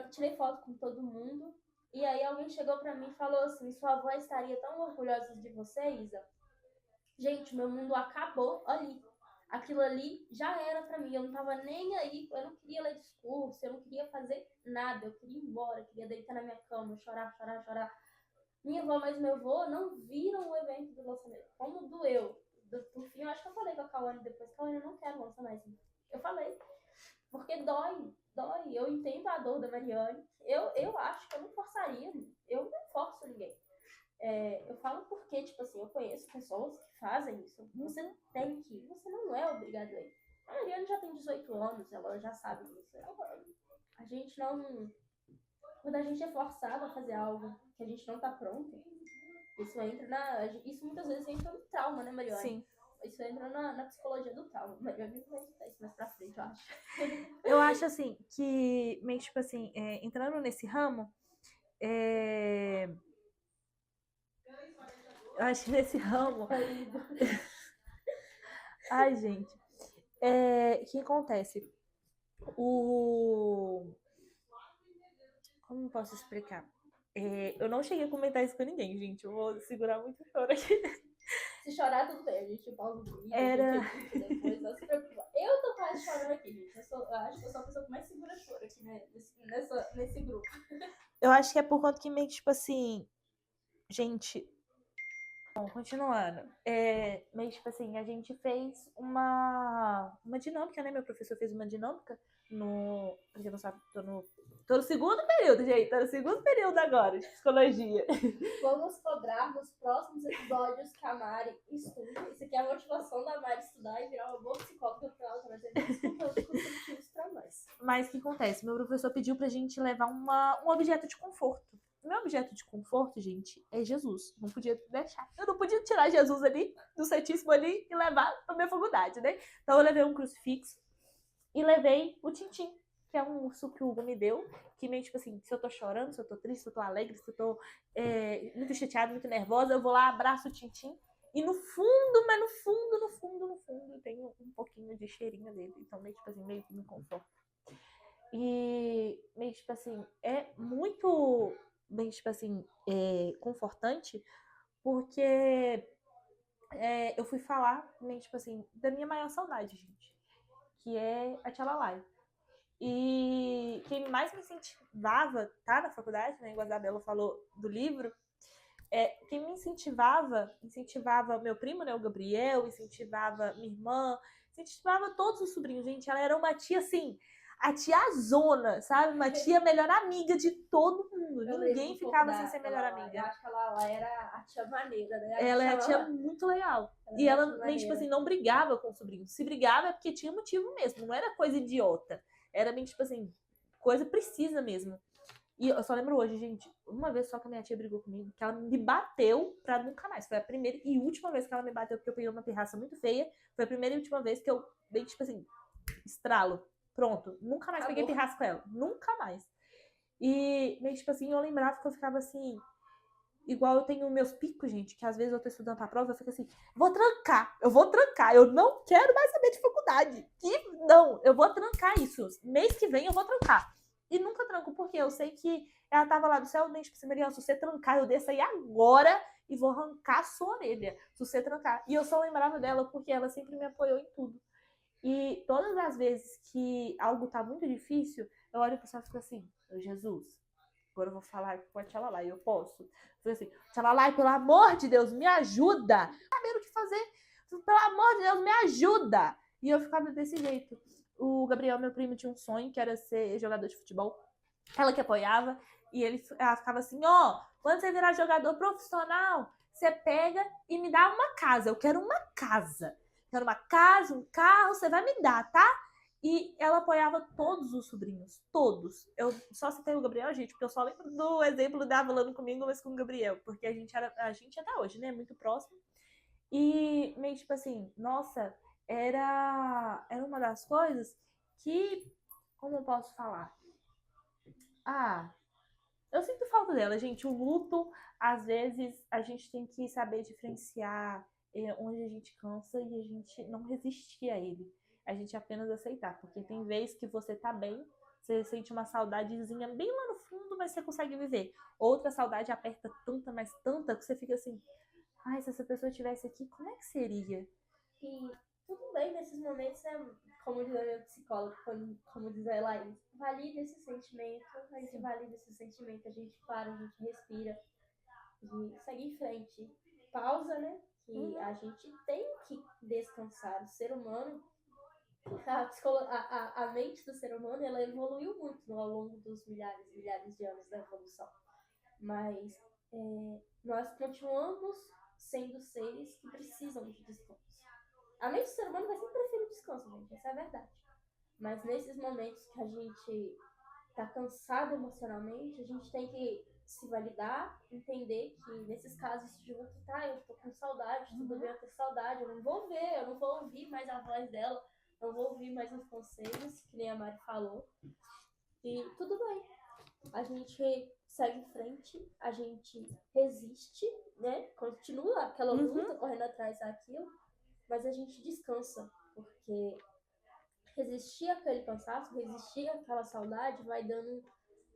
tirei foto com todo mundo. E aí alguém chegou pra mim e falou assim, sua avó estaria tão orgulhosa de você, Isa? Gente, meu mundo acabou ali. Aquilo ali já era pra mim. Eu não tava nem aí. Eu não queria ler discurso. Eu não queria fazer nada. Eu queria ir embora. Eu queria deitar na minha cama, chorar. Minha avó mais meu avô não viram o evento do lançamento. Como doeu. Por fim, eu acho que eu falei com a Cauane depois. Cauane, eu não quero lançar mais. Eu falei. Porque dói. Eu entendo a dor da Mariane. Eu acho que eu não forçaria. Eu não forço ninguém. Eu falo porque, tipo assim, eu conheço pessoas que fazem isso. Você não tem que. Você não é obrigado a ir. A Mariana já tem 18 anos, ela já sabe disso. A gente não... Quando a gente é forçado a fazer algo que a gente não tá pronto, isso muitas vezes entra no trauma, né, Mariana? Sim. Isso entra na psicologia do trauma. Mariana vai estudar isso mais pra frente, eu acho. Eu acho, assim, que meio tipo assim, entrando nesse ramo, eu acho que nesse ramo. Ai, gente. O que acontece? Como eu posso explicar? Eu não cheguei a comentar isso com ninguém, gente. Eu vou segurar muito o choro aqui. Se chorar, tudo bem. A gente pausa o vídeo, Era... depois, não se preocupa. Eu tô quase chorando aqui, gente. Eu acho que eu sou a pessoa que mais segura choro aqui, né, nesse grupo. Eu acho que é por conta que meio tipo assim... Gente... Bom, continuando. Meio tipo assim, a gente fez uma dinâmica, né? Meu professor fez uma dinâmica no... Pra quem não sabe, tô no segundo período, gente. Tô no segundo período agora, de psicologia. Vamos cobrar nos próximos episódios que a Mari estude. Isso aqui é a motivação da Mari estudar e virar uma boa psicóloga para ela trazer muitos conteúdos construtivos para nós. Mas o que acontece? Meu professor pediu pra gente levar um objeto de conforto. O meu objeto de conforto, gente, é Jesus. Não podia deixar. Eu não podia tirar Jesus ali, do Santíssimo ali, e levar pra minha faculdade, né? Então eu levei um crucifixo e levei o Tintim, que é um urso que o Hugo me deu, que meio tipo assim, se eu tô chorando, se eu tô triste, se eu tô alegre, se eu tô muito chateada, muito nervosa, eu vou lá, abraço o Tintim. E no fundo, mas no fundo, tem um pouquinho de cheirinho dele. Então, meio tipo assim, meio que me conforta. E meio tipo assim, é muito bem tipo assim, confortante, porque eu fui falar meio tipo assim, da minha maior saudade, gente, que é a Tchalalai. E quem mais me incentivava, tá na faculdade, né, igual a Isabela falou do livro, quem me incentivava meu primo, né, o Gabriel, incentivava minha irmã, incentivava todos os sobrinhos, gente, ela era uma tia assim, a tiazona, sabe? Uma tia melhor amiga de todo mundo. Ninguém ficava sem ser melhor amiga. Eu acho que ela era a tia maneira, né? Ela é a tia muito legal. E ela, meio tipo assim, não brigava com o sobrinho. Se brigava é porque tinha motivo mesmo, não era coisa idiota. Era meio tipo assim, coisa precisa mesmo. E eu só lembro hoje, gente, uma vez só que a minha tia brigou comigo, que ela me bateu pra nunca mais. Foi a primeira e última vez que ela me bateu, porque eu peguei uma pirraça muito feia. Foi a primeira e última vez que eu dei, tipo assim, estralo. Pronto. Nunca mais peguei pirraça com ela. Nunca mais. E, meio tipo assim, eu lembrava que eu ficava assim, igual eu tenho meus picos, gente, que às vezes eu tô estudando pra prova, eu fico assim, eu vou trancar, eu não quero mais saber de faculdade. Não, eu vou trancar isso. Mês que vem eu vou trancar. E nunca tranco, porque eu sei que ela tava lá do céu, nem tipo assim, Mariana, se você trancar, eu desço aí agora e vou arrancar a sua orelha, se você trancar. E eu só lembrava dela porque ela sempre me apoiou em tudo. E todas as vezes que algo tá muito difícil, eu olho pro céu e fico assim, Jesus, agora eu vou falar com a Tchalalai, eu posso? Eu falei assim, Tchalalai, pelo amor de Deus, me ajuda! Não sabendo o que fazer, pelo amor de Deus, me ajuda! E eu ficava desse jeito. O Gabriel, meu primo, tinha um sonho que era ser jogador de futebol. Ela que apoiava, e ela ficava assim, quando você virar jogador profissional, você pega e me dá uma casa. Eu quero uma casa. Quero uma casa, um carro, você vai me dar, tá? E ela apoiava todos os sobrinhos, todos. Eu só citei o Gabriel, gente, porque eu só lembro do exemplo da falando comigo, mas com o Gabriel, porque a gente até hoje, né, muito próximo. E meio tipo assim, nossa, era uma das coisas que, como eu posso falar? Eu sinto falta dela, gente. O luto, às vezes, a gente tem que saber diferenciar onde a gente cansa e a gente não resistir a ele. A gente apenas aceitar. Porque tem vezes que você tá bem, você sente uma saudadezinha bem lá no fundo, mas você consegue viver. Outra saudade aperta tanta, mas tanta, que você fica assim, ai, se essa pessoa estivesse aqui, como é que seria? E tudo bem nesses momentos, né? Como diz a minha psicóloga, como diz a Elaís, valida esse sentimento, a gente valida esse sentimento, a gente para, a gente respira e segue em frente. Pausa, né? Que a gente tem que descansar. O ser humano, a mente do ser humano, ela evoluiu muito ao longo dos milhares e milhares de anos da evolução. Mas nós continuamos sendo seres que precisam de descanso. A mente do ser humano vai sempre preferir o descanso, gente. Essa é a verdade. Mas nesses momentos que a gente tá cansado emocionalmente, a gente tem que se validar, entender que nesses casos de luto, tá, eu tô com saudade, tudo bem eu ter saudade, eu não vou ver, eu não vou ouvir mais a voz dela, não vou ouvir mais os conselhos, que nem a Mari falou. E tudo bem. A gente segue em frente, a gente resiste, né? Continua aquela luta, correndo atrás daquilo, mas a gente descansa, porque resistir àquele cansaço, resistir àquela saudade vai dando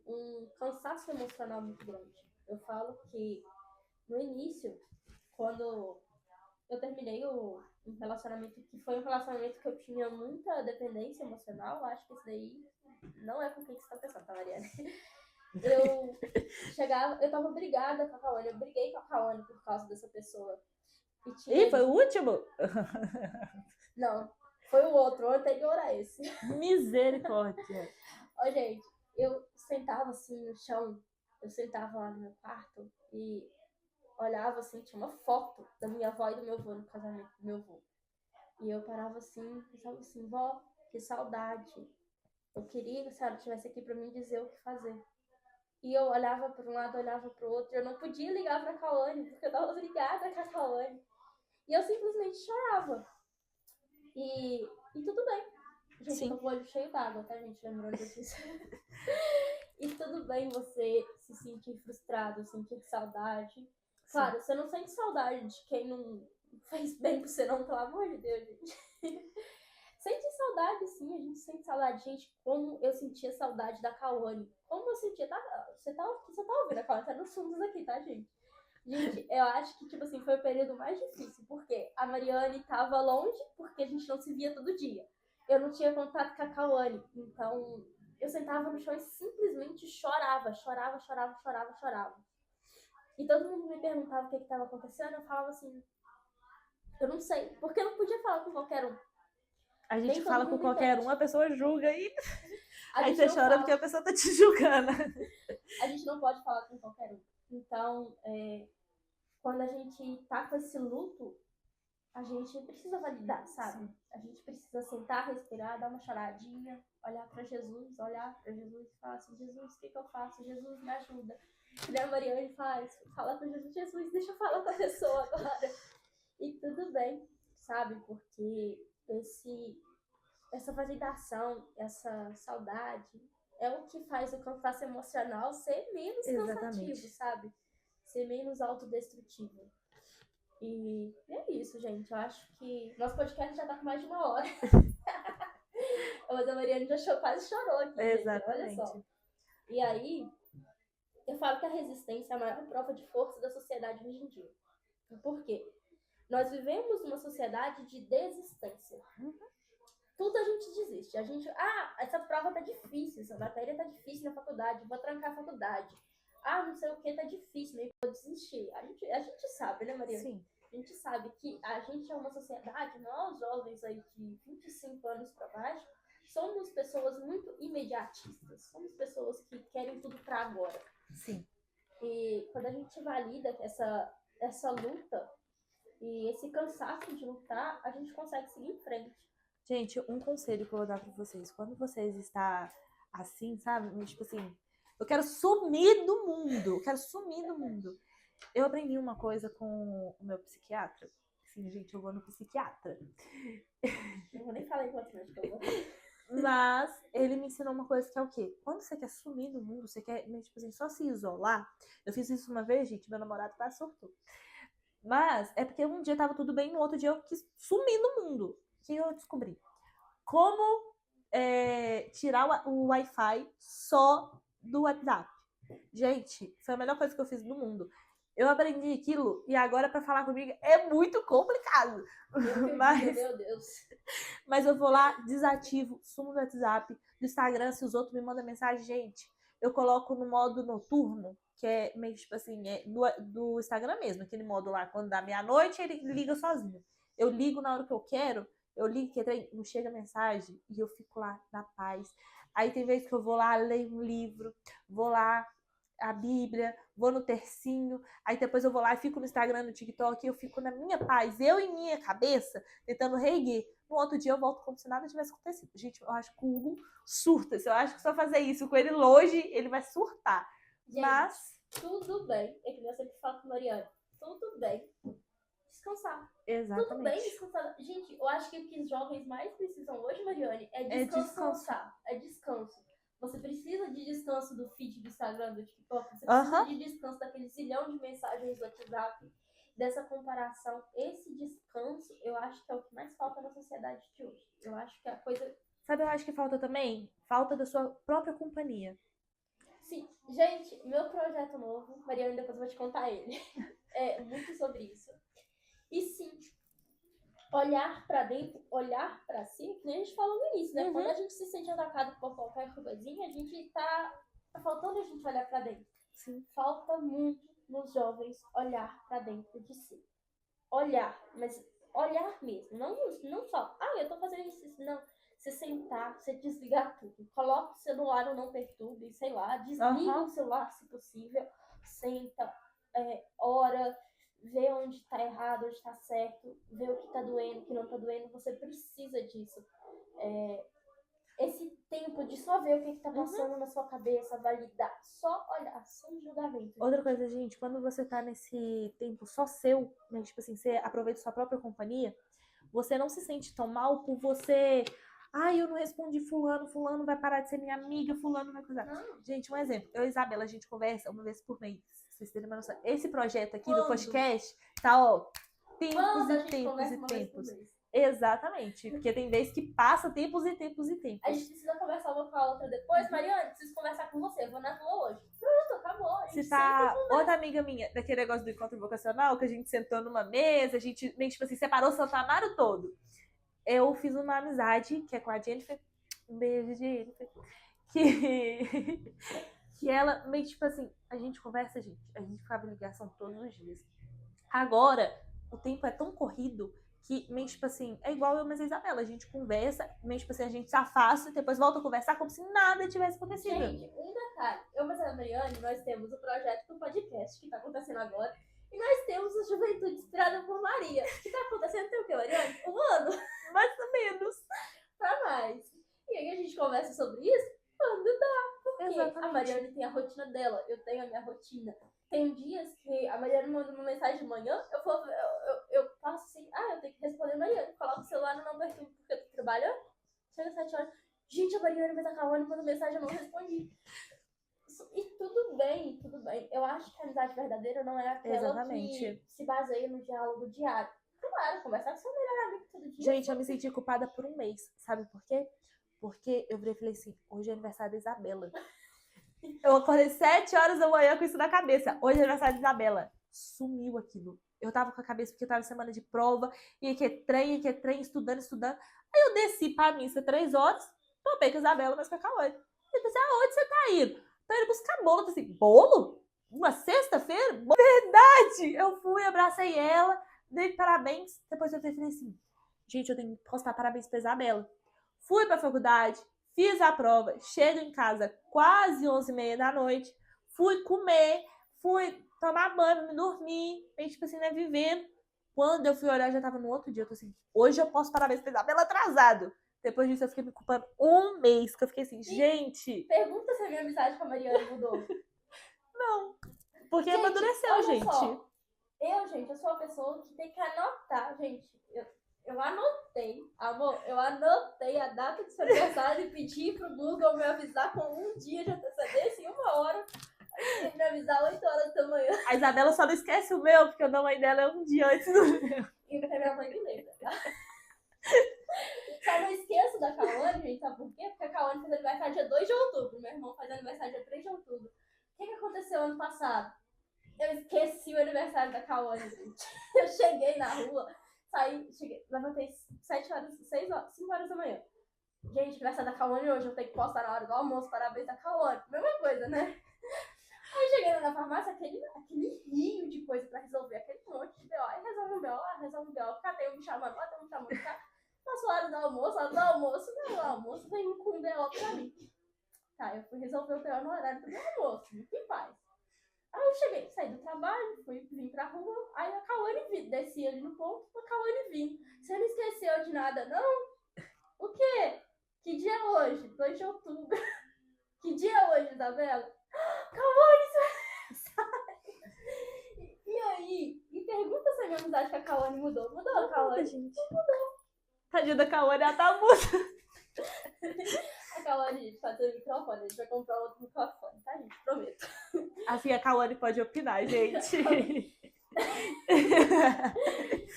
um cansaço emocional muito grande. Eu falo que no início, quando eu terminei um relacionamento que foi um relacionamento que eu tinha muita dependência emocional, acho que isso daí não é com quem você está pensando, tá, Mariana? Eu tava brigada com a Kawane, eu briguei com a Kawane por causa dessa pessoa. E foi o último? Não, foi o outro, o anterior a esse. Misericórdia. Ó, gente, eu sentava assim no chão, eu sentava lá no meu quarto e olhava assim, tinha uma foto da minha avó e do meu avô no casamento do meu avô. E eu parava assim, pensava assim, vó, que saudade. Eu queria que a senhora estivesse aqui pra mim dizer o que fazer. E eu olhava para um lado, olhava para o outro, eu não podia ligar para a Kawane, porque eu tava brigada com a Kawane. E eu simplesmente chorava. E tudo bem. Gente, sim, eu tô com o olho cheio d'água, tá, gente? Lembrando disso. E tudo bem você se sentir frustrado, sentir saudade. Sim. Claro, você não sente saudade de quem não fez bem pra você, não, pelo amor de Deus, gente. Sente saudade, sim, a gente sente saudade. Gente, como eu sentia saudade da Kawane. Como eu sentia. Você tá ouvindo a Kawane? Tá nos fundos aqui, tá, gente? Gente, eu acho que, tipo assim, foi o período mais difícil. Porque a Mariane tava longe, porque a gente não se via todo dia. Eu não tinha contato com a Kawane. Então, eu sentava no chão e simplesmente chorava. E todo mundo me perguntava o que estava acontecendo. Eu falava assim, eu não sei. Porque eu não podia falar com qualquer um. A gente fala com qualquer um, a pessoa julga e aí você chora porque a pessoa tá te julgando. A gente não pode falar com qualquer um. Então, quando a gente tá com esse luto, a gente precisa validar, sabe? Sim. A gente precisa sentar, respirar, dar uma choradinha, olhar pra Jesus e falar assim, Jesus, o que eu faço? Jesus, me ajuda. E a Mariane faz, fala pra Jesus, Jesus, deixa eu falar com a pessoa agora. E tudo bem, sabe? Porque essa validação, essa saudade, é o que faz o cansaço emocional ser menos cansativo, sabe? Ser menos autodestrutivo. E é isso, gente. Eu acho que nosso podcast já tá com mais de 1 hora. Mas a Mariane já quase chorou aqui. Exatamente. Gente, olha só. E aí, eu falo que a resistência é a maior prova de força da sociedade hoje em dia. Por quê? Nós vivemos numa sociedade de desistência. Tudo a gente desiste. Essa prova tá difícil, essa matéria tá difícil na faculdade, vou trancar a faculdade. Não sei o que, tá difícil, nem vou desistir. A gente sabe, né, Maria? Sim. A gente sabe que a gente é uma sociedade, nós jovens aí de 25 anos para baixo, somos pessoas muito imediatistas. Somos pessoas que querem tudo para agora. Sim. E quando a gente valida essa luta e esse cansaço de lutar, a gente consegue seguir em frente. Gente, um conselho que eu vou dar pra vocês. Quando vocês estão assim, sabe? Tipo assim, eu quero sumir do mundo. Eu aprendi uma coisa com o meu psiquiatra. Sim, gente, eu vou no psiquiatra. Não vou nem falar em quanto tempo eu vou. Mas ele me ensinou uma coisa que é o quê? Quando você quer sumir do mundo, você quer, tipo assim, só se isolar. Eu fiz isso uma vez, gente, meu namorado quase surtou. Mas é porque um dia tava tudo bem, no outro dia eu quis sumir do mundo. Que eu descobri como tirar o Wi-Fi só do WhatsApp. Gente, foi a melhor coisa que eu fiz no mundo. Eu aprendi aquilo e agora pra falar comigo é muito complicado. Meu Deus. Mas eu vou lá, desativo, sumo do WhatsApp, do Instagram, se os outros me mandam mensagem, gente, eu coloco no modo noturno, que é meio tipo assim, do Instagram mesmo, aquele modo lá, quando dá meia-noite, ele liga sozinho. Eu ligo na hora que eu quero, eu ligo que não chega mensagem e eu fico lá na paz. Aí tem vezes que eu vou lá, leio um livro, vou lá, a Bíblia, vou no tercinho, aí depois eu vou lá e fico no Instagram, no TikTok, eu fico na minha paz, eu em minha cabeça, tentando reerguer. No outro dia eu volto como se nada tivesse acontecido. Gente, eu acho que o Hugo surta. Se eu acho que se eu fazer isso com ele longe, ele vai surtar. Gente, mas tudo bem. É que eu sempre falo com a Mariana. Tudo bem descansar. Exatamente. Tudo bem descansar. Gente, eu acho que o que os jovens mais precisam hoje, Mariane, é descansar. É descanso. Você precisa de descanso do feed do Instagram, do TikTok. Você precisa de descanso daquele zilhão de mensagens do WhatsApp, dessa comparação. Esse descanso, eu acho que é o que mais falta na sociedade de hoje. Eu acho que a coisa... Sabe, eu acho que falta também? Falta da sua própria companhia. Sim. Gente, meu projeto novo, Mariana, depois eu vou te contar ele. É muito sobre isso. E sim, olhar pra dentro, olhar pra si, que nem a gente falou no início, né? Quando a gente se sente atacado por qualquer coisinha, a gente tá faltando a gente olhar pra dentro. Sim. Falta muito nos jovens olhar pra dentro de si. Olhar, mas olhar mesmo. Não só, eu tô fazendo isso. Não. Você sentar, você desligar tudo. Coloca o celular ou não perturbe, sei lá. Desliga o celular se possível. Senta, ora, vê onde tá errado, onde tá certo. Vê o que tá doendo, o que não tá doendo. Você precisa disso. Esse tempo de só ver o que tá passando na sua cabeça, validar. Só olhar, sem julgamento. Outra coisa, gente, quando você tá nesse tempo só seu, né, tipo assim, você aproveita sua própria companhia, você não se sente tão mal por você... eu não respondi fulano vai parar de ser minha amiga, fulano vai coisar. Gente, um exemplo. Eu e a Isabela, a gente conversa uma vez por mês. Vocês terem uma noção. Esse projeto aqui do podcast tá, tempos e tempos e tempos. Exatamente. Porque tem vezes que passa tempos e tempos e tempos. A gente precisa conversar uma com a outra depois. Mariana, preciso conversar com você. Eu vou na tua hoje. Pronto, acabou. Se tá outra amiga minha, daquele negócio do encontro vocacional, que a gente sentou numa mesa, a gente meio tipo assim, separou o Santanato todo. Eu fiz uma amizade, que é com a Jennifer. Um beijo, Jennifer. Que ela, meio tipo assim, a gente conversa, gente. A gente ficava em ligação todos os dias. Agora, o tempo é tão corrido que, meio tipo assim, é igual eu, mas a Isabela. A gente conversa, meio tipo assim, a gente se afasta e depois volta a conversar como se nada tivesse acontecido. Gente, um detalhe. Eu, mas a Mariane, nós temos o projeto do podcast que tá acontecendo agora. E nós temos a Juventude Inspirada por Maria. O que tá acontecendo tem o quê, Mariane? Um ano? Mais ou menos. Pra mais. E aí a gente conversa sobre isso quando dá. Porque exatamente. A Mariane tem a rotina dela, eu tenho a minha rotina. Tem dias que a Mariane manda uma mensagem de manhã, eu faço assim, eu tenho que responder a Mariane. Coloco o celular no não perturbe porque eu tô trabalhando. Chega às 7 horas. Gente, a Mariane vai estar calando e manda mensagem, eu não respondi. E tudo bem, tudo bem. Eu acho que a amizade verdadeira não é aquela que se baseia no diálogo diário. Claro, conversar com seu melhor amigo todo dia. Gente, eu me senti culpada por um mês. Sabe por quê? Porque eu virei e falei assim, hoje é aniversário da Isabela. Eu acordei 7 horas da manhã com isso na cabeça. Hoje é aniversário da Isabela. Sumiu aquilo. Eu tava com a cabeça porque eu tava em semana de prova. E que é trem, estudando. Aí eu desci pra missa 3 horas. Topei com a Isabela, mas com a Cauã. Eu pensei, onde você tá indo? Tô indo buscar bolo. Eu falei assim, bolo? Uma sexta-feira? Verdade! Eu fui, abracei ela, dei parabéns. Depois eu falei assim, gente, eu tenho que postar parabéns pra Isabela. Fui pra faculdade, fiz a prova, chego em casa quase 11h30 da noite, fui comer, fui tomar banho, me dormir, meio tipo assim, né, vivendo. Quando eu fui olhar, já tava no outro dia, eu tô assim, hoje eu posso parabéns pra Isabela atrasado. Depois disso eu fiquei me culpando um mês, que eu fiquei assim, gente... Pergunta se a minha amizade com a Mariana mudou. Não, porque amadureceu, gente. Só, eu sou uma pessoa que tem que anotar, gente. Eu anotei, amor, eu anotei a data do seu aniversário e pedi pro Google me avisar com um dia de antecedência, em 1 hora. Ele me avisar 8 horas da manhã. A Isabela só não esquece o meu, porque o da mãe dela é um dia antes do meu. E porque minha mãe me lembra, tá? Só não esqueço da Cauane, gente, sabe por quê? Porque a Cauane faz aniversário dia 2 de outubro, meu irmão faz aniversário dia 3 de outubro. O que aconteceu ano passado? Eu esqueci o aniversário da Cauane, gente. Eu cheguei na rua, levantei 5 horas da manhã. Gente, aniversário da Cauane hoje, eu tenho que postar na hora do almoço, parabéns da Cauane. Mesma coisa, né? Aí cheguei na farmácia, aquele rio de coisa pra resolver, aquele monte de B.O. Aí resolve um B.O. Cadê me chamando? Tem me chamando, tá? Passou a hora do almoço, meu almoço vem com um B.O. pra mim. Tá, eu fui resolver o B.O. no horário do meu almoço, muito em paz. Aí eu cheguei, saí do trabalho, vim pra rua, aí a Cauane desci ali no ponto, a Cauane vindo. Você não esqueceu de nada, não? O quê? Que dia é hoje? 2 de outubro. Que dia é hoje, Isabela? Cauane, e aí? E pergunta se a minha amizade com a Cauane mudou. Mudou, a Cauane? Gente. Mudou. Tadinha da Cauane, ela tá muda. A Cauane, gente, tá tendo microfone. A gente vai comprar outro microfone, tá, gente? Prometo. Assim, a Cauane pode opinar, gente.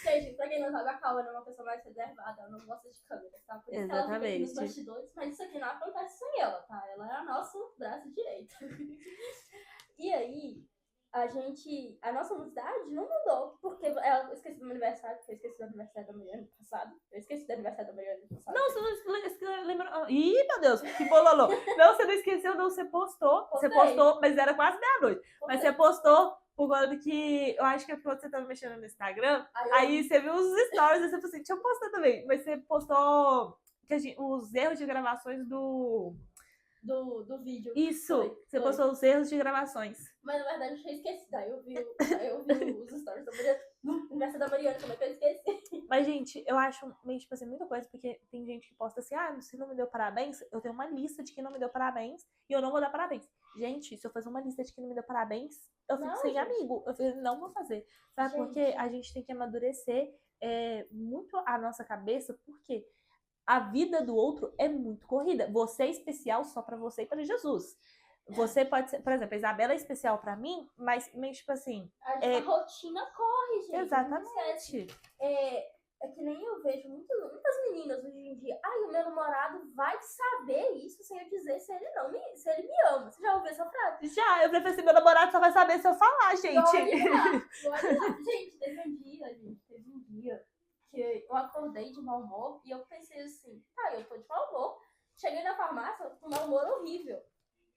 Gente, pra quem não sabe, a Cauane é uma pessoa mais reservada. Ela não gosta de câmera, tá? Por isso que ela fica aqui nos bastidores. Mas isso aqui não acontece sem ela, tá? Ela é o nosso braço direito. E aí, a nossa amizade não mudou, porque eu esqueci do meu aniversário, eu esqueci do aniversário da manhã ano passado. Eu esqueci do aniversário da manhã ano passado. Não, você não lembrou. Ih, meu Deus, que bololô. Não, você não esqueceu, não, você postou. Postei. Você postou, mas era quase meia-noite. Mas você postou por conta que, eu acho que é porque você tava mexendo no Instagram, aí você viu os stories, e você falou assim, deixa eu postar também. Mas você postou os erros de gravações do vídeo. Isso, você postou os erros de gravações. Mas na verdade eu tinha esquecido. Aí eu vi os stories da Mariana. Aniversário da Mariana, como é que eu esqueci? Mas, gente, eu acho meio, tipo assim, muita coisa, porque tem gente que posta assim, se não me deu parabéns, eu tenho uma lista de quem não me deu parabéns e eu não vou dar parabéns. Gente, se eu fazer uma lista de quem não me deu parabéns, eu fico sem amigo. Eu não vou fazer. Sabe? Porque a gente tem que amadurecer muito a nossa cabeça, porque a vida do outro é muito corrida. Você é especial só pra você e pra Jesus. Você pode ser, por exemplo, a Isabela é especial pra mim, mas meio tipo assim. A rotina corre, gente. Exatamente. É que nem eu vejo muitas meninas hoje em dia. Ai, o meu namorado vai saber isso sem eu dizer se ele me ama. Você já ouviu essa frase? Já, eu prefiro assim, meu namorado só vai saber se eu falar, gente. Olha lá. Gente, teve um dia que eu acordei de mau humor e eu pensei assim, tá, eu tô de mau humor. Cheguei na farmácia com um mau humor horrível.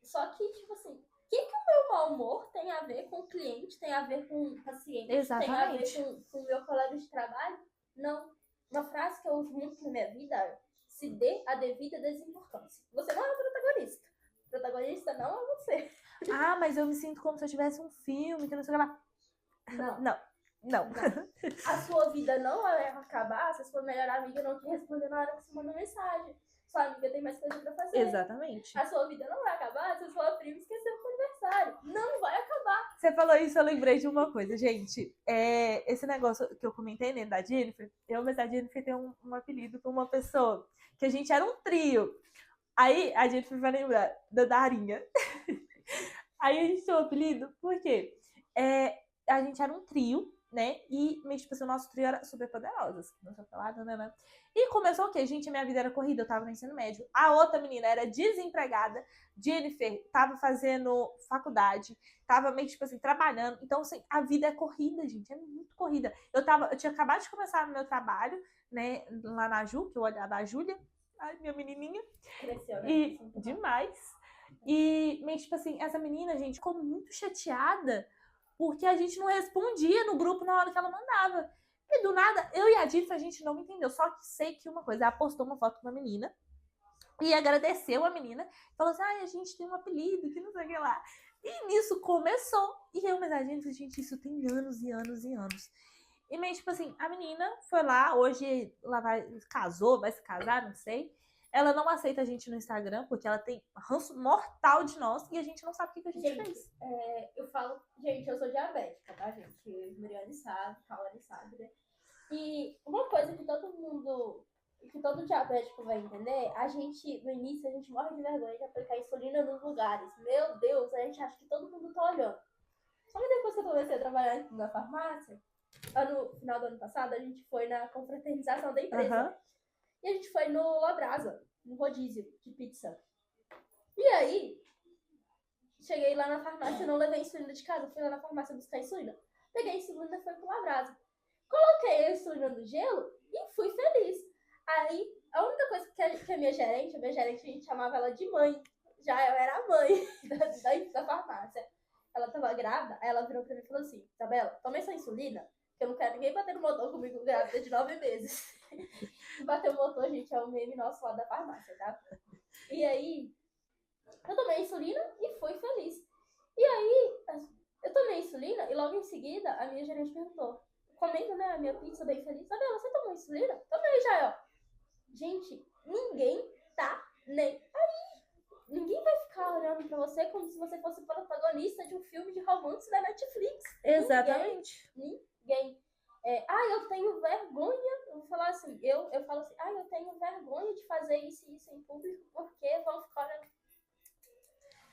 Só que, tipo assim, o que o meu mau humor tem a ver com o cliente, tem a ver com o paciente, Exatamente. tem a ver com o meu colega de trabalho? Não. Uma frase que eu uso muito na minha vida é: se dê a devida desimportância. Você não é o protagonista. O protagonista não é você. Mas eu me sinto como se eu tivesse um filme, que não sei o que lá. Não. A sua vida não vai acabar se a sua melhor amiga não te responder na hora que você manda mensagem. Sua amiga tem mais coisa pra fazer. Exatamente. A sua vida não vai acabar se a sua prima esqueceu o aniversário. Não vai acabar. Você falou isso, eu lembrei de uma coisa, gente. Esse negócio que eu comentei, né, da Jennifer, mas a Jennifer tem um apelido com uma pessoa, que a gente era um trio. Aí a Jennifer vai lembrar da Darinha. Aí a gente tem um apelido, por quê? A gente era um trio, né? E, tipo assim, o nosso trio era super poderosas. Não sei falar, né? E começou o quê? Gente, a minha vida era corrida, eu tava no ensino médio. A outra menina era desempregada. Jennifer tava fazendo faculdade, tava meio, tipo assim, trabalhando. Então, assim, a vida é corrida, gente, é muito corrida. Eu tinha acabado de começar no meu trabalho, né, lá na Ju, que eu olhava a Júlia, ai, minha menininha. Cresceu, né? E demais. E, meio, tipo assim, essa menina, gente, ficou muito chateada porque a gente não respondia no grupo na hora que ela mandava. E do nada, eu e a Jennifer, a gente não entendeu. Só que sei que uma coisa, ela postou uma foto com uma menina e agradeceu a menina. Falou assim, a gente tem um apelido, que não sei o que lá. E nisso começou. E eu, mas a Jennifer, gente, isso tem anos e anos e anos. E meio tipo assim, a menina foi lá, hoje ela casou, vai se casar, não sei. Ela não aceita a gente no Instagram, porque ela tem ranço mortal de nós e a gente não sabe o que a gente fez. Eu falo, gente, eu sou diabética, tá, gente? Mariane sabe, Cauane sabe, né? E uma coisa que todo diabético vai entender, no início, a gente morre de vergonha de aplicar insulina nos lugares. Meu Deus, a gente acha que todo mundo tá olhando. Só que depois que eu comecei a trabalhar na farmácia, no final do ano passado, a gente foi na confraternização da empresa. E a gente foi no Labrasa, no rodízio de pizza. E aí, cheguei lá na farmácia, não levei insulina de casa, fui lá na farmácia buscar insulina. Peguei a insulina e fui pro Labrasa. Coloquei a insulina no gelo e fui feliz. Aí, a única coisa que a minha gerente, a gente chamava ela de mãe. Já eu era a mãe da farmácia. Ela tava grávida, aí ela virou pra mim e falou assim: Isabela, toma essa insulina, que eu não quero ninguém bater no motor comigo grávida de 9 meses. Bater o motor, gente, é um meme nosso lá da farmácia, tá? E aí, eu tomei a insulina e fui feliz. E aí, Eu tomei insulina e logo em seguida a minha gerente perguntou, comendo, né, a minha pizza bem feliz, Isabela, você tomou insulina? Tomei, Jael. Gente, ninguém tá nem aí. Ninguém vai ficar olhando pra você como se você fosse protagonista de um filme de romance da Netflix. Exatamente. Ninguém. Eu tenho vergonha. Eu vou falar assim, eu falo assim, eu tenho vergonha de fazer isso e isso em público, porque vão ficar olhando.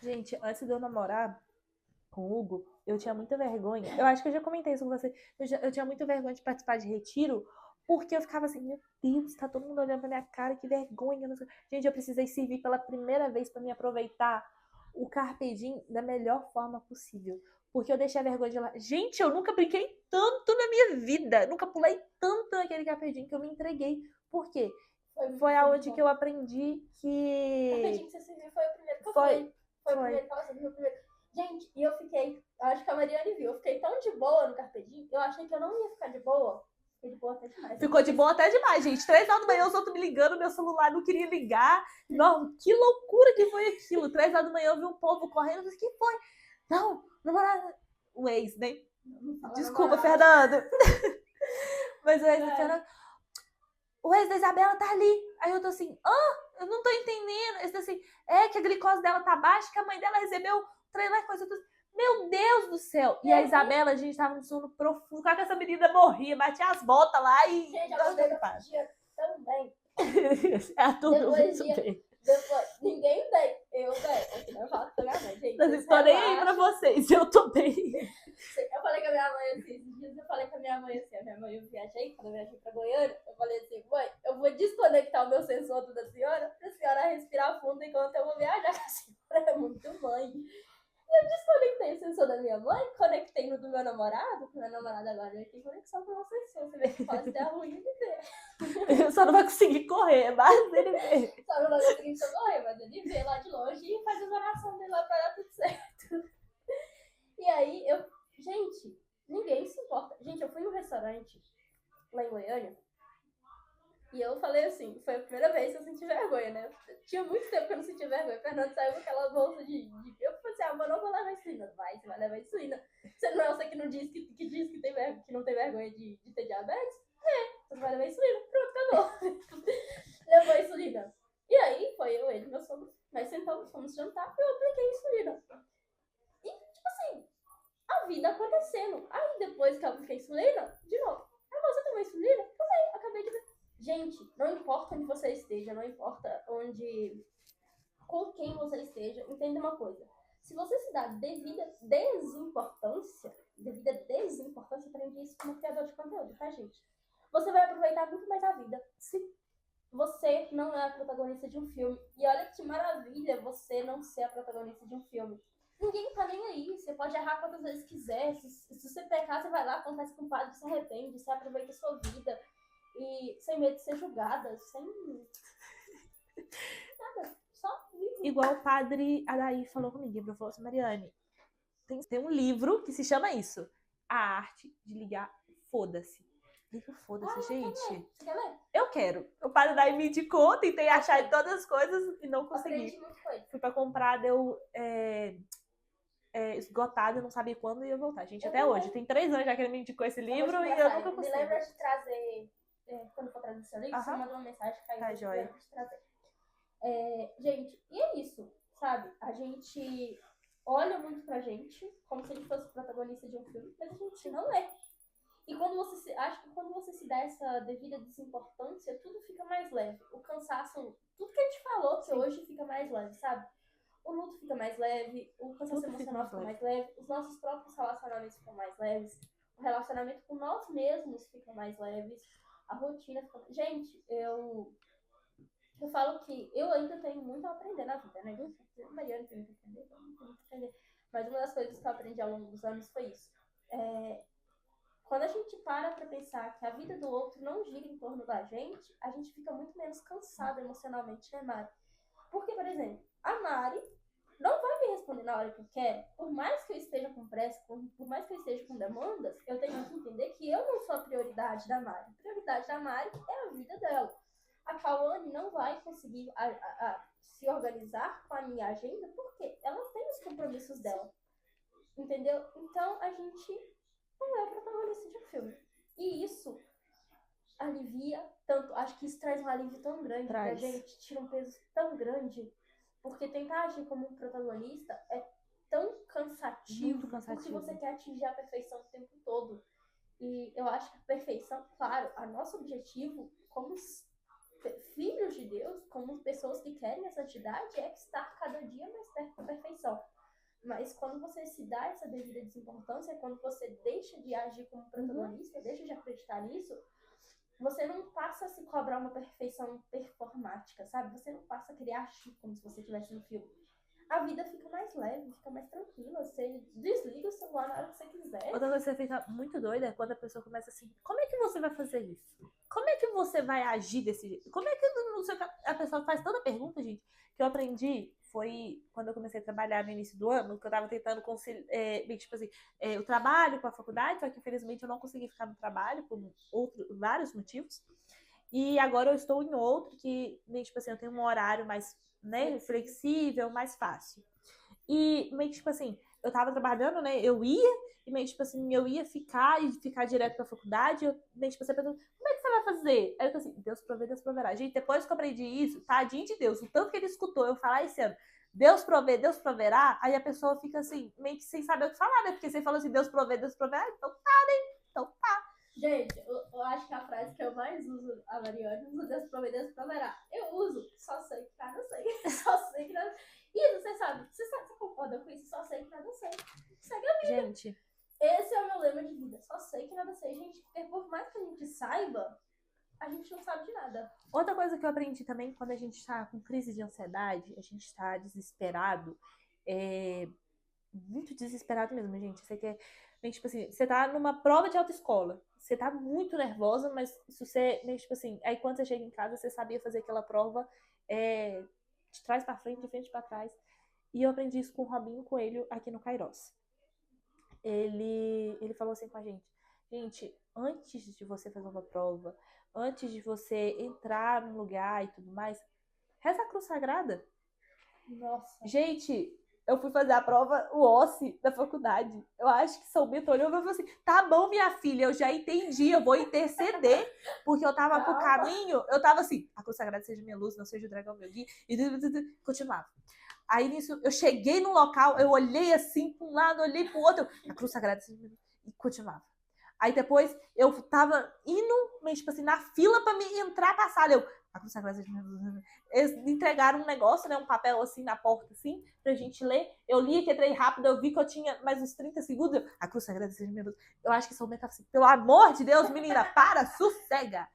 Gente, antes de eu namorar com o Hugo, eu tinha muita vergonha. Eu acho que eu já comentei isso com você. Eu tinha muita vergonha de participar de retiro, porque eu ficava assim, meu Deus, tá todo mundo olhando pra minha cara, que vergonha. Gente, eu precisei servir pela primeira vez pra me aproveitar o Carpe Diem da melhor forma possível. Porque eu deixei a vergonha de lá. Gente, eu nunca brinquei tanto na minha vida. Nunca pulei tanto naquele Carpe Diem que eu me entreguei. Por quê? Foi aonde que eu aprendi que... Carpe Diem que você serviu foi o primeiro que eu fui. Foi o primeiro que você viu, o primeiro. Gente, e eu fiquei, acho que a Mariane viu, eu fiquei tão de boa no Carpe Diem, eu achei que eu não ia ficar de boa. Fiquei de boa até demais. Ficou de boa até demais, gente. 3 horas da manhã, os outros me ligando, meu celular não queria ligar. Não, que loucura que foi aquilo. 3 horas da manhã, eu vi um povo correndo, eu disse, que foi? Não, namorada. O ex, né? Desculpa, Fernando. Mas o ex da Fernando... O ex da Isabela tá ali. Aí eu tô assim, eu não tô entendendo. Ele tá assim, que a glicose dela tá baixa, que a mãe dela recebeu trailer, coisa tudo. Meu Deus do céu! E a Isabela, a gente tava no sono profundo. Quase que essa menina morria, batia as botas lá e... Gente, ela veio no dia também. A turma muito bem. Depois, ninguém bem. Eu bem. Eu falo com a minha mãe, gente. Não estou nem aí pra vocês, eu tô bem. Eu falei com a minha mãe assim, esses dias eu falei com a minha mãe assim, eu viajei, quando eu viajei pra Goiânia, eu falei assim, mãe, eu vou desconectar o meu sensor da senhora pra senhora respirar fundo enquanto eu vou viajar, a senhora é muito mãe. Eu desconectei o sensor da minha mãe, conectei no do meu namorado, que meu namorado agora tem conexão com o sensor. Você vê que pode ter ruim de ver. Eu só não vai conseguir correr, mas ele vê. Só não vai conseguir correr, mas ele vê lá de longe e faz as orações dele lá pra dar tudo certo. E aí, gente, ninguém se importa. Gente, eu fui num restaurante lá em Goiânia e eu falei assim, foi a primeira vez que eu senti vergonha, né? Tinha muito tempo que eu não sentia vergonha. O Fernando saiu com aquela bolsa de... Eu falei assim, mas eu não vou levar insulina. Você vai levar insulina. Você não é você que não diz que não tem vergonha de ter diabetes? Você vai levar insulina. Pronto, acabou. Levou a insulina. E aí, foi eu, ele, meu sogro. Nós sentamos, fomos jantar e eu apliquei a insulina. E, tipo assim, a vida acontecendo. Aí, depois que eu apliquei a insulina, de novo. Você tomou insulina? Tomei, acabei de ver. Gente, não importa onde você esteja, não importa com quem você esteja, entenda uma coisa. Se você se dá devida desimportância, aprendi isso como criador de conteúdo, tá, gente? Você vai aproveitar muito mais a vida. Se você não é a protagonista de um filme, e olha que maravilha você não ser a protagonista de um filme. Ninguém tá nem aí, você pode errar quantas vezes quiser, se você pecar, você vai lá, acontece com o padre, se arrepende, você aproveita a sua vida. E sem medo de ser julgada, sem nada, só vive. Igual o padre Adair falou comigo, ele falou assim, Mariane, tem um livro que se chama isso, A Arte de Ligar Foda-se. Livro Foda-se, gente. Você quer ler? Eu quero. O padre Adair me indicou, tentei achar todas as coisas e não consegui. Fui pra comprar, deu esgotado, eu não sabia quando ia voltar. Gente, até hoje. Tem 3 anos já que ele me indicou esse livro e eu nunca consegui. Me lembra de trazer... quando for trazer seu livro, você manda uma mensagem que tá joia. Gente, e é isso, sabe? A gente olha muito pra gente como se a gente fosse protagonista de um filme, mas a gente não é. E acho que quando você se dá essa devida desimportância, tudo fica mais leve. O cansaço, tudo que a gente falou que hoje fica mais leve, sabe? O luto fica mais leve, o cansaço emocional fica mais leve, os nossos próprios relacionamentos ficam mais leves, o relacionamento com nós mesmos fica mais leves. A rotina fica... Gente, eu falo que eu ainda tenho muito a aprender na vida, né? A Mariana tem muito a aprender, eu não tenho muito a aprender. Mas uma das coisas que eu aprendi ao longo dos anos foi isso. Quando a gente para pra pensar que a vida do outro não gira em torno da gente, a gente fica muito menos cansado emocionalmente, né, Mari? Porque, por exemplo, a Mari não vai me responder na hora que eu quero. Por mais que eu esteja com pressa, por mais que eu esteja com demandas, eu tenho que entender que eu não sou a prioridade da Mari. A prioridade da Mari é a vida dela. A Cauane não vai conseguir se organizar com a minha agenda porque ela tem os compromissos dela. Entendeu? Então a gente não é protagonista de um filme. E isso alivia tanto. Acho que isso traz um alívio tão grande pra gente, tira um peso tão grande. Porque tentar agir como um protagonista é tão cansativo, porque você quer atingir a perfeição o tempo todo. E eu acho que a perfeição, claro, o nosso objetivo como filhos de Deus, como pessoas que querem a santidade, é estar cada dia mais perto da perfeição. Mas quando você se dá essa devida desimportância, quando você deixa de agir como protagonista, deixa de acreditar nisso, você não passa a se cobrar uma perfeição performática, sabe? Você não passa a querer agir como se você estivesse no filme. A vida fica mais leve, fica mais tranquila. Você desliga o celular na hora que você quiser. Outra coisa que você fica muito doida é quando a pessoa começa assim, como é que você vai fazer isso? Como é que você vai agir desse jeito? Como é que a pessoa faz toda pergunta, gente, que eu aprendi foi quando eu comecei a trabalhar no início do ano, que eu tava tentando conciliar, tipo assim, o trabalho com a faculdade, só que infelizmente eu não consegui ficar no trabalho por vários motivos. E agora eu estou em outro que, tipo assim, eu tenho um horário mais, né, flexível, mais fácil. E meio que, tipo assim, eu tava trabalhando, né, eu ia, e meio tipo assim, eu ia ficar direto pra faculdade, eu meio tipo assim, perguntando, como é que você vai fazer? Aí eu tô assim, Deus provê, Deus proverá. Gente, depois que eu aprendi isso, tadinho de Deus, o tanto que ele escutou eu falar esse ano, Deus provê, Deus proverá, aí a pessoa fica assim, meio que sem saber o que falar, né? Porque você fala assim, Deus provê, Deus proverá, então tá, né? Então tá. Gente, eu acho que a frase que eu mais uso, a Mariane, usa Deus provê, Deus proverá. Eu uso, só sei que nada sei. Só sei que nada. E você sabe, você concorda com isso? Só sei que nada sei. Segue a vida. Gente, esse é o meu lema de vida. Só sei que nada sei, gente. Porque por mais que a gente saiba, a gente não sabe de nada. Outra coisa que eu aprendi também, quando a gente está com crise de ansiedade, a gente está desesperado, muito desesperado mesmo, gente. Você quer, tipo assim, você tá numa prova de autoescola, você tá muito nervosa, mas se você, tipo assim, aí quando você chega em casa, você sabia fazer aquela prova de trás para frente, de frente para trás. E eu aprendi isso com o Robinho Coelho aqui no Kairos. Ele falou assim com a gente, antes de você fazer uma prova, antes de você entrar num lugar e tudo mais, reza a cruz sagrada. Nossa. Gente, eu fui fazer a prova, o OSCE da faculdade. Eu acho que São Bento olhou e falou assim, tá bom, minha filha, eu já entendi, eu vou interceder, porque eu tava pro caminho, eu tava assim, a cruz sagrada seja minha luz, não seja o dragão meu guia, e continuava. Aí nisso, eu cheguei no local, eu olhei assim pra um lado, olhei pro outro, a cruz sagrada seja minha luz, e continuava. Aí depois, eu tava indo, tipo assim, na fila pra me entrar pra sala, a cruz sagrada seja minha luz. Eles entregaram um negócio, né, um papel assim na porta, assim, pra gente ler. Eu li, que entrei rápido, eu vi que eu tinha mais uns 30 segundos. A cruz sagrada seja minha luz. Eu acho que São Bento tava assim, pelo amor de Deus, menina, para, sossega.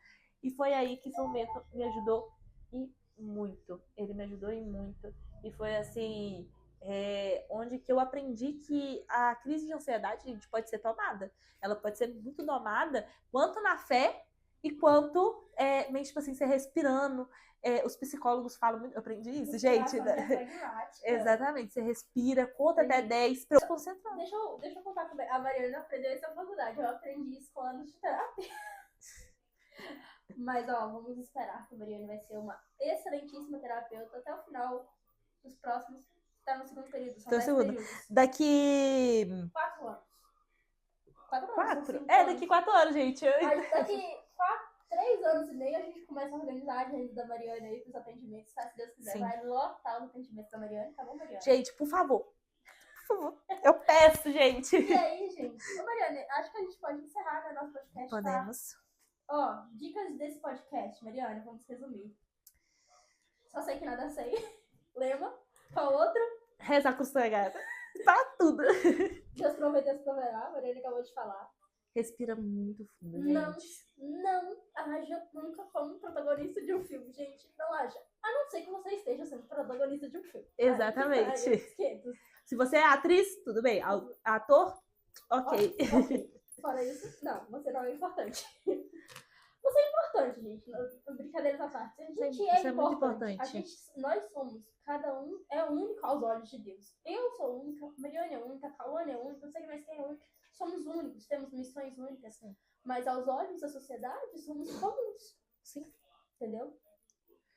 E foi aí que São Bento me ajudou e muito. Ele me ajudou e muito. E foi assim, onde que eu aprendi que a crise de ansiedade, gente, pode ser tomada. Ela pode ser muito domada, quanto na fé e quanto, meio tipo assim, você respirando. Os psicólogos falam muito, eu aprendi isso, gente. Exatamente, você respira, conta até 10 pra eu concentrar. Deixa eu contar como a Mariana aprendeu isso na faculdade. Eu aprendi isso com anos de terapia. Mas, ó, vamos esperar que a Mariana vai ser uma excelentíssima terapeuta até o final dos próximos. Tá no segundo período, são 10 períodos. Daqui 4 anos. 4? Daqui 4 anos, gente. Aí, daqui 3 anos e meio a gente começa a organizar a agenda da Mariana aí pros atendimentos, tá? Se Deus quiser. Sim. Vai lotar os atendimentos da Mariana, tá bom, Mariana? Gente, por favor. Por favor. Eu peço, gente. E aí, gente? Ô, Mariana, acho que a gente pode encerrar, né, nosso podcast. Podemos. Tá? Ó, dicas desse podcast, Mariana, vamos resumir. Só sei que nada sei. Lema. Qual outro? Rezar com sagrada. Tá tudo. Deus provê, Deus proverá. A Mariana acabou de falar. Respira muito fundo, gente. Não haja nunca como protagonista de um filme, gente. Não haja. A não ser que você esteja sendo protagonista de um filme. Exatamente. Se você é atriz, tudo bem. Ator, ok. Fora isso, não. Você não é importante. Você é importante, gente. Brincadeiras à parte. A gente é importante. Nós somos. Cada um é único aos olhos de Deus. Eu sou única. Mariana é única. Cauane é única. Não sei mais quem é única. Somos únicos. Temos missões únicas. Sim. Mas aos olhos da sociedade, somos comuns. Sim. Entendeu?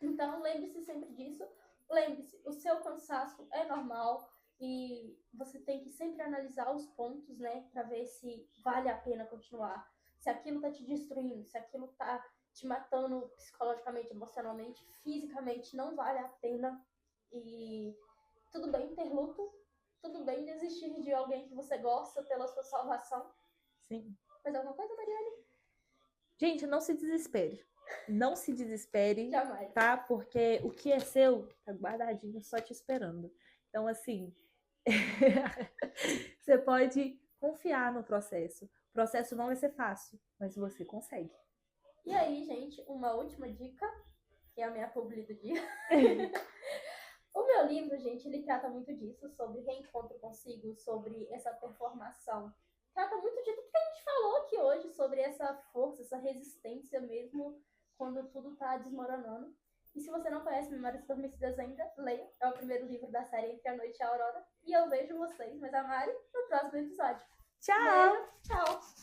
Então, lembre-se sempre disso. Lembre-se, o seu cansaço é normal. E você tem que sempre analisar os pontos, né, para ver se vale a pena continuar. Se aquilo tá te destruindo, se aquilo tá te matando psicologicamente, emocionalmente, fisicamente, não vale a pena. E tudo bem ter luto, tudo bem desistir de alguém que você gosta pela sua salvação. Sim. Mas alguma coisa, Mariane? Gente, não se desespere. Não se desespere. Jamais. Tá? Porque o que é seu tá guardadinho só te esperando. Então, assim, você pode confiar no processo. O processo não vai ser fácil, mas você consegue. E aí, gente, uma última dica, que é a minha publi do dia. O meu livro, gente, ele trata muito disso, sobre reencontro consigo, sobre essa performação. Trata muito de tudo que a gente falou aqui hoje, sobre essa força, essa resistência mesmo, quando tudo tá desmoronando. E se você não conhece Memórias Adormecidas ainda, leia. É o primeiro livro da série Entre a Noite e a Aurora. E eu vejo vocês, meus amares, no próximo episódio. Tchau! Beijo, tchau!